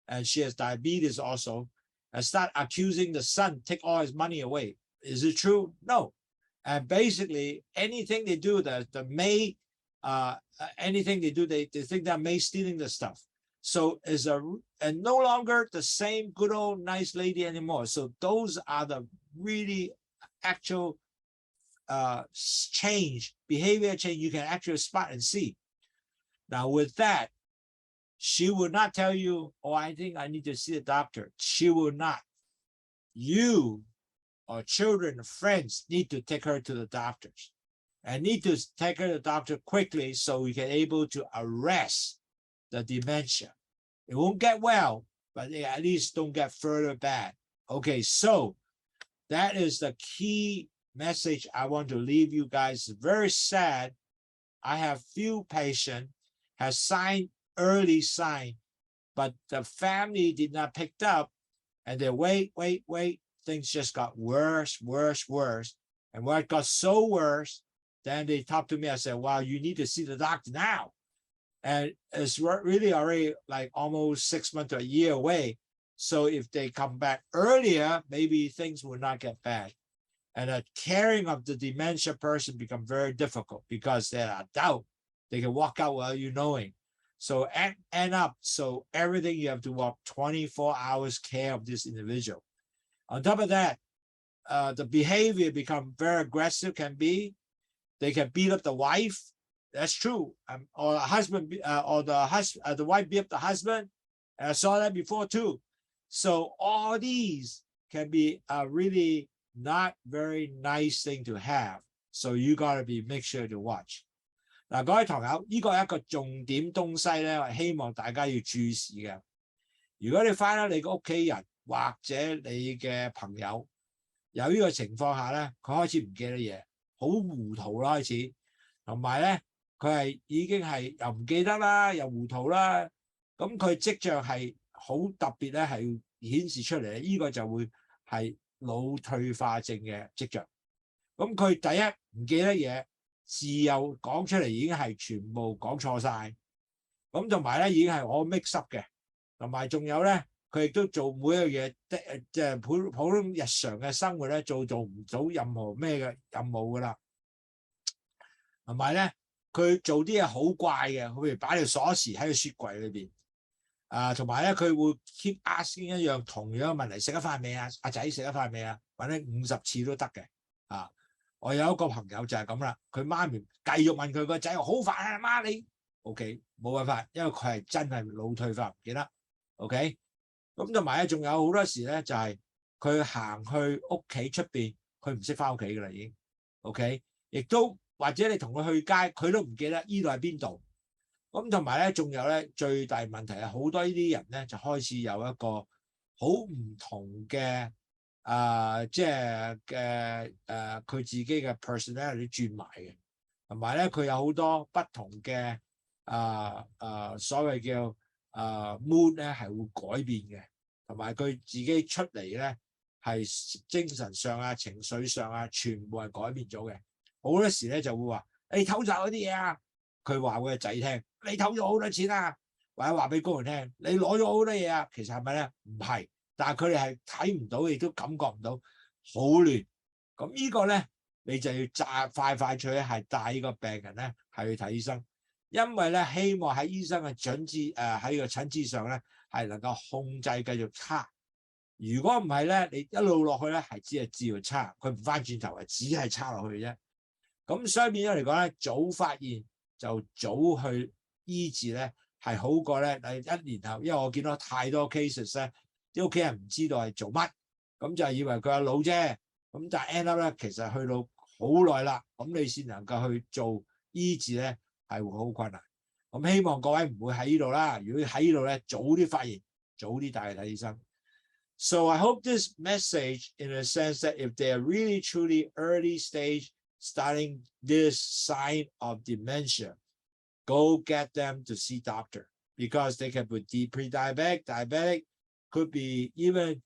Speaker 1: and she has diabetes also, and start accusing the son, take all his money away. Is it true? No. And basically, anything they do, anything they do, they think that May stealing the stuff. So and no longer the same good old nice lady anymore. So those are the really actual change, behavior change you can actually spot and see. Now with that, she will not tell you, oh, I think I need to see a doctor. She will not. You or children, friends need to take her to the doctors and need to take her to the doctor quickly so we can able to arrest the dementia. It won't get well, but at least don't get further bad. Okay, so that is the key message I want to leave you guys. Very sad. I have few patients has early sign, but the family did not pick up, and they wait. Things just got worse. And when it got so worse, then they talked to me. I said, wow, you need to see the doctor now. And it's really already like almost 6 months to a year away. So if they come back earlier, maybe things will not get bad. And the caring of the dementia person become very difficult because they're adult. They can walk out without you knowing. So end up, so everything you have to walk 24 hours care of this individual. On top of that, the behavior become very aggressive. They can beat up the wife. That's true. Or the husband, the wife beat up the husband. And I saw that before too. So all these can be a really not very nice thing to have. So you gotta make sure to watch. 嗱，各位堂友，呢個係一個重點東西咧，我希望大家要注視嘅。如果你翻到你個屋企人或者你嘅朋友有呢個情況下咧，佢開始唔記得嘢，好糊塗啦開始，同埋咧佢係已經係又唔記得啦，又糊塗啦，咁佢跡象係好特別咧，係顯示出嚟，呢個就會係腦退化症嘅跡象。咁佢第一唔記得嘢。字又講出嚟已經係全部講錯晒，咁同埋咧已經係我 mix up 嘅，同埋仲有咧佢亦都做每一樣嘢，即係普通日常嘅生活咧做唔到任何咩嘅任務噶啦，同埋咧佢做啲嘢好怪嘅，譬如擺條鎖匙喺個雪櫃裏邊，同埋咧佢會 keep asking 一樣同樣嘅問題，食咗飯未啊？阿仔食咗飯未啊？或者50次都得嘅，我有一個朋友就係咁啦，佢媽咪繼續問佢個仔，好煩啊媽你 ，OK 冇辦法，因為佢係真係腦退化唔記得 ，OK 咁同埋咧，仲有好多時咧就係佢行去屋企出邊，佢唔識翻屋企噶啦已經 ，OK 亦都或者你同佢去街，佢都唔記得呢度係邊度。咁同埋咧，仲有咧最大問題係好多呢啲人咧就開始有一個好唔同嘅。即係嘅佢自己嘅 personality 轉埋嘅，同埋咧佢有好多不同嘅所謂叫mood 咧係會改變嘅，同埋佢自己出嚟咧係精神上啊、情緒上啊，全部係改變咗嘅。好多時咧就會話：你偷走嗰啲嘢啊！佢話俾個仔聽：你偷咗好多錢啊！或者話俾工人聽：你攞咗好多嘢啊！其實係咪咧？唔係。但係佢哋係睇唔到，亦都感覺唔到，好亂。咁呢個咧，你就要快脆係帶呢個病人咧係去睇醫生，因為咧希望喺醫生嘅喺個診治上咧係能夠控制繼續差。如果唔係咧，你一路落去咧係只係治療差，佢唔翻轉頭係只係差落去啫。咁所以變咗嚟講咧，早發現就早去醫治咧係好過咧1年後，因為我見到太多 cases 咧。啲屋企人唔知道係做乜，咁就以為佢係老啫，咁但係 end up 咧，其實去到好耐啦，咁你先能夠去做醫治咧，係會好困難。咁希望各位唔會喺呢度啦，如果喺呢度咧，早啲發現，早啲帶去睇醫生。So I hope this message, in a sense that if they are really truly early stage, starting this sign of dementia, go get them to see doctor, because they can be pre-diabetic, diabetic, could be even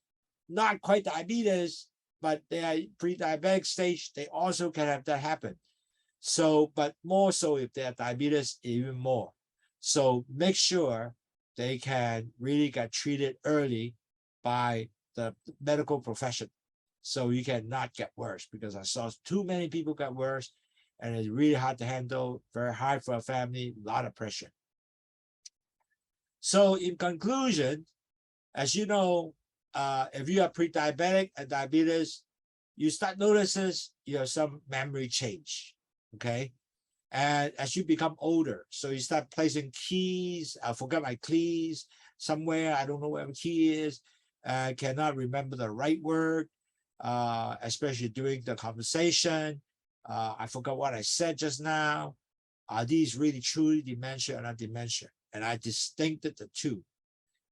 Speaker 1: not quite diabetes, but they are pre-diabetic stage. They also can have that happen. So, but more so if they are diabetes, even more. So make sure they can really get treated early by the medical profession, so you cannot get worse, because I saw too many people get worse, and it's really hard to handle, very hard for a family, a lot of pressure. So in conclusion, as you know, if you are pre-diabetic and diabetes, you start noticing you have some memory change, okay? And as you become older, so you start placing keys. I forgot my keys somewhere. I don't know where the key is. Cannot remember the right word, especially during the conversation. I forgot what I said just now. Are these really truly dementia or not dementia? And I distincted the two.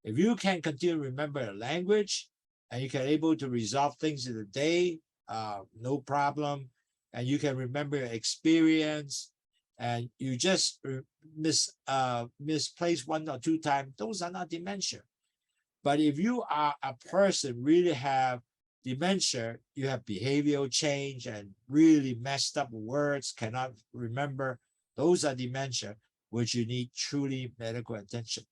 Speaker 1: If you can continue to remember a language and you can able to resolve things in the day, no problem. And you can remember your experience, and you just misplace 1 or 2 times, those are not dementia. But if you are a person really have dementia, you have behavioral change and really messed up words, cannot remember, those are dementia, which you need truly medical attention.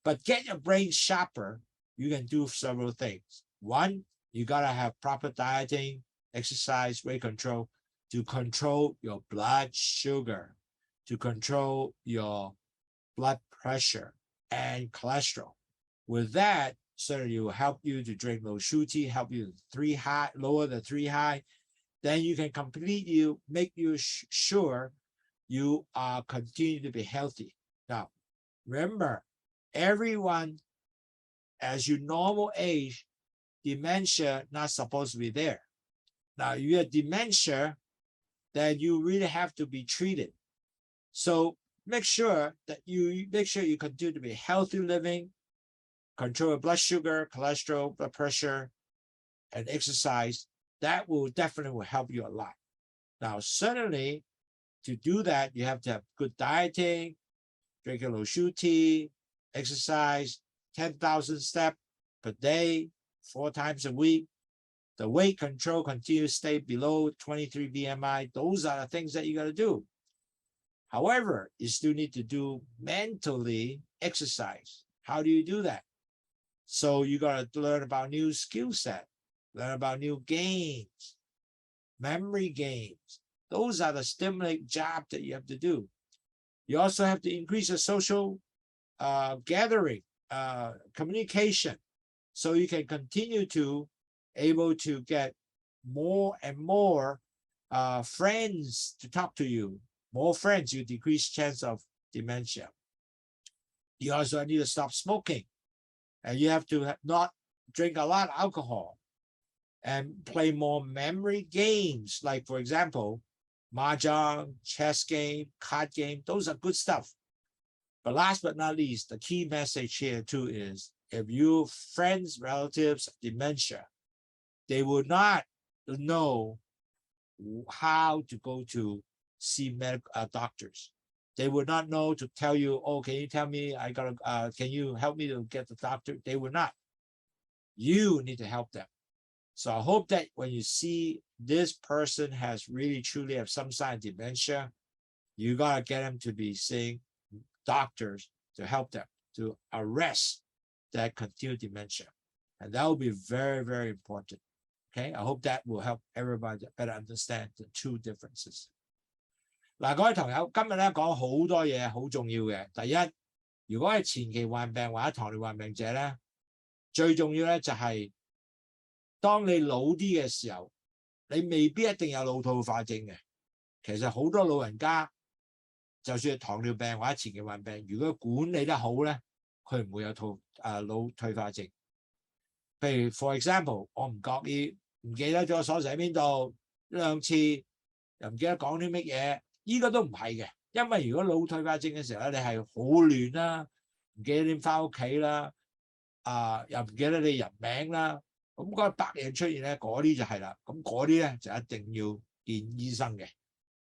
Speaker 1: But get your brain sharper, you can do several things. One, you gotta have proper dieting, exercise, weight control to control your blood sugar, to control your blood pressure and cholesterol. With that, certainly it will help you to drink Lowsutea, help you lower the 3 high. Then you can make you sure you are continue to be healthy. Now, remember, everyone, as you normal age, dementia not supposed to be there. Now, if you have dementia, then you really have to be treated. So make sure you continue to be healthy living, control your blood sugar, cholesterol, blood pressure, and exercise. That will definitely help you a lot. Now, certainly, to do that, you have to have good dieting, drinking Lowsutea, exercise, 10,000 steps per day, 4 times a week. The weight control continues to stay below 23 BMI. Those are the things that you got to do. However, you still need to do mentally exercise. How do you do that? So you got to learn about new skill set, learn about new games, memory games. Those are the stimulating job that you have to do. You also have to increase your social gathering, communication, so you can continue to able to get more and more friends to talk to you. More friends, you decrease chance of dementia. You also need to stop smoking, and you have to not drink a lot of alcohol and play more memory games, like, for example, mahjong, chess game, card game. Those are good stuff. But last but not least, the key message here too is, if your friends, relatives, dementia, they will not know how to go to see medical doctors. They will not know to tell you, oh, can you tell me, can you help me to get the doctor? They will not. You need to help them. So I hope that when you see this person has really truly have some sign of dementia, you gotta get them to be seeing doctors to help them to arrest that continued dementia. And that will be very, very important. Okay, I hope that will help everybody better understand the two differences. 嗱，各位同友，今日咧講好多嘢，好重要嘅。第一，如果係前期患病或者糖尿病病者咧，最重要咧就係當你老啲嘅時候，你未必一定有腦退化症嘅。其實好多老人家，就算係糖尿病或者前期患病，如果管理得好咧，佢唔會有腦退化症。譬如 for example， 我唔記得咗鎖匙喺邊度1-2次，又唔記得講啲乜嘢，呢個都唔係嘅。因為如果腦退化症嘅時候咧，你係好亂啦，唔記得點翻屋企啦，又唔記得你人名啦，咁嗰白嘢出現咧，嗰啲就係啦，咁嗰啲咧就一定要見醫生嘅，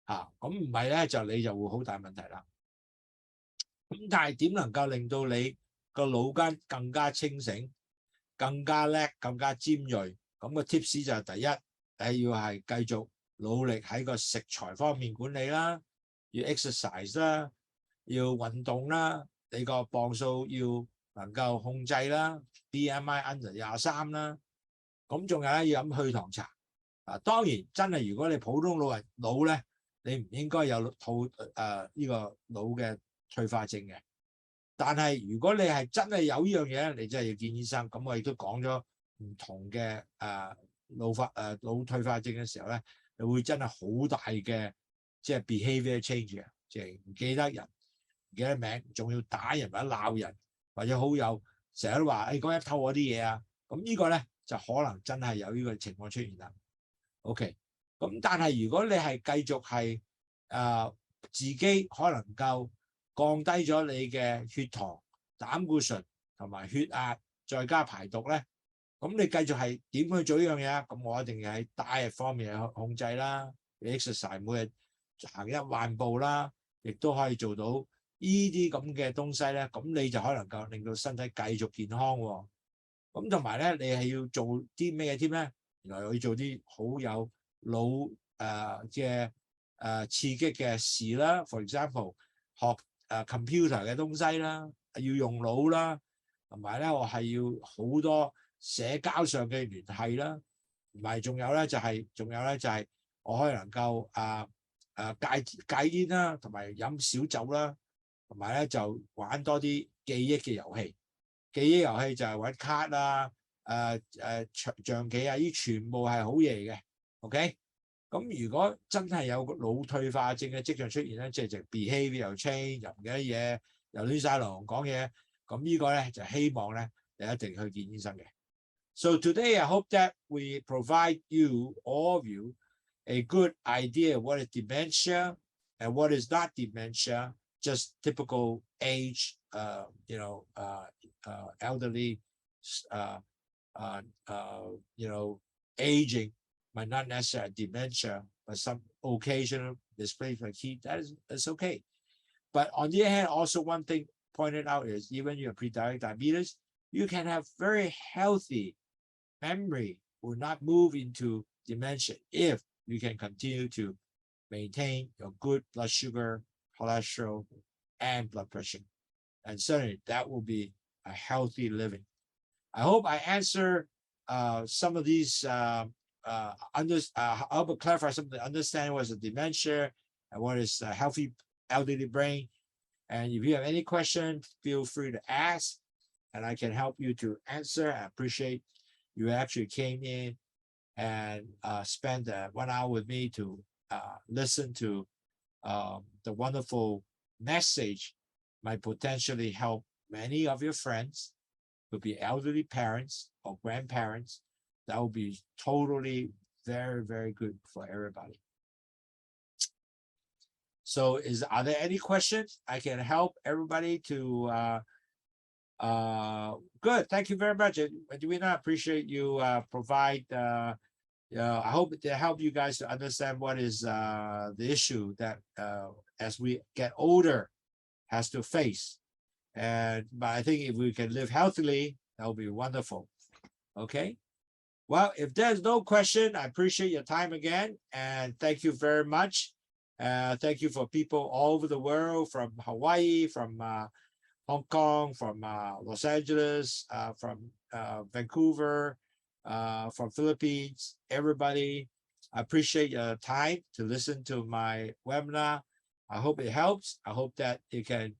Speaker 1: 咁唔係咧就你就會好大問題啦。咁但係點能夠令到你個腦筋更加清醒、更加叻、更加尖鋭？咁個 tips 就係第一，你要係繼續努力喺個食材方面管理啦，要 exercise 啦，要運動啦，你個磅數要能夠控制啦 ，BMI under 23啦，咁仲有咧要飲去糖茶。當然真係如果你普通腦咧，你唔應該有呢個腦嘅退化症嘅。但係如果你係真係有呢樣嘢，你真係要見醫生。咁我亦都講咗唔同嘅腦退化症嘅時候咧，你會真係好大嘅即係 behavior change 嘅，即係唔記得人、唔記得名，仲要打人或者鬧人，或者好友成日都話誒嗰人偷我啲嘢啊。咁呢個咧就可能真係有呢個情況出現啦。OK， 咁但係如果你係繼續係自己可能夠降低咗你嘅血糖、膽固醇同埋血壓，再加排毒咧，咁你繼續係點去做呢樣嘢啊？咁我一定要喺diet方面去控制啦 ，exercise 每日行1萬步啦，亦都可以做到呢啲咁嘅東西咧。咁你就可能夠令到身體繼續健康喎。咁同埋咧，你係要做啲咩添咧？原來要做啲好有腦嘅刺激嘅事啦 ，for example 學computer 嘅東西啦，要用腦啦，同埋咧我係要好多社交上嘅聯繫啦，同埋仲有咧就係我可以能夠戒煙啦，同埋飲少酒啦，同埋咧就玩多啲記憶嘅遊戲。記憶遊戲就係玩卡啊、象棋啊，呢全部係好嘢嚟嘅。OK， 咁如果真係有腦退化症嘅跡象出現咧，即係 behavior change 又唔記得嘢，又亂晒龍講嘢，咁呢個咧就希望咧你一定去見醫生嘅。So today I hope that we provide you, all of you, a good idea of what is dementia and what is not dementia, just typical age, elderly, aging might not necessarily dementia, but some occasional displacement heat, that's okay. But on the other hand, also one thing pointed out is even you have pre-diabetic diabetes, you can have very healthy memory, will not move into dementia if you can continue to maintain your good blood sugar, cholesterol, and blood pressure. And certainly that will be a healthy living. I hope I answer some of these, I hope clarify some of the understanding what is dementia and what is a healthy elderly brain. And if you have any questions, feel free to ask and I can help you to answer. I appreciate you actually came in and spent 1 hour with me to listen to the wonderful message might potentially help many of your friends, could be elderly parents or grandparents. That would be totally very, very good for everybody. So are there any questions? I can help everybody to good. Thank you very much. Edwina, appreciate you provide I hope to help you guys to understand what is the issue that as we get older has to face. But I think if we can live healthily, that will be wonderful. Okay. Well, if there's no question, I appreciate your time again. And thank you very much. Thank you for people all over the world, from Hawaii, from Hong Kong, from Los Angeles, from Vancouver, from Philippines, everybody. I appreciate your time to listen to my webinar. I hope it helps. I hope that it can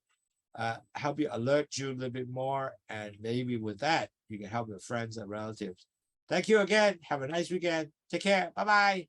Speaker 1: help you alert you a little bit more. And maybe with that, you can help your friends and relatives. Thank you again. Have a nice weekend. Take care. Bye-bye.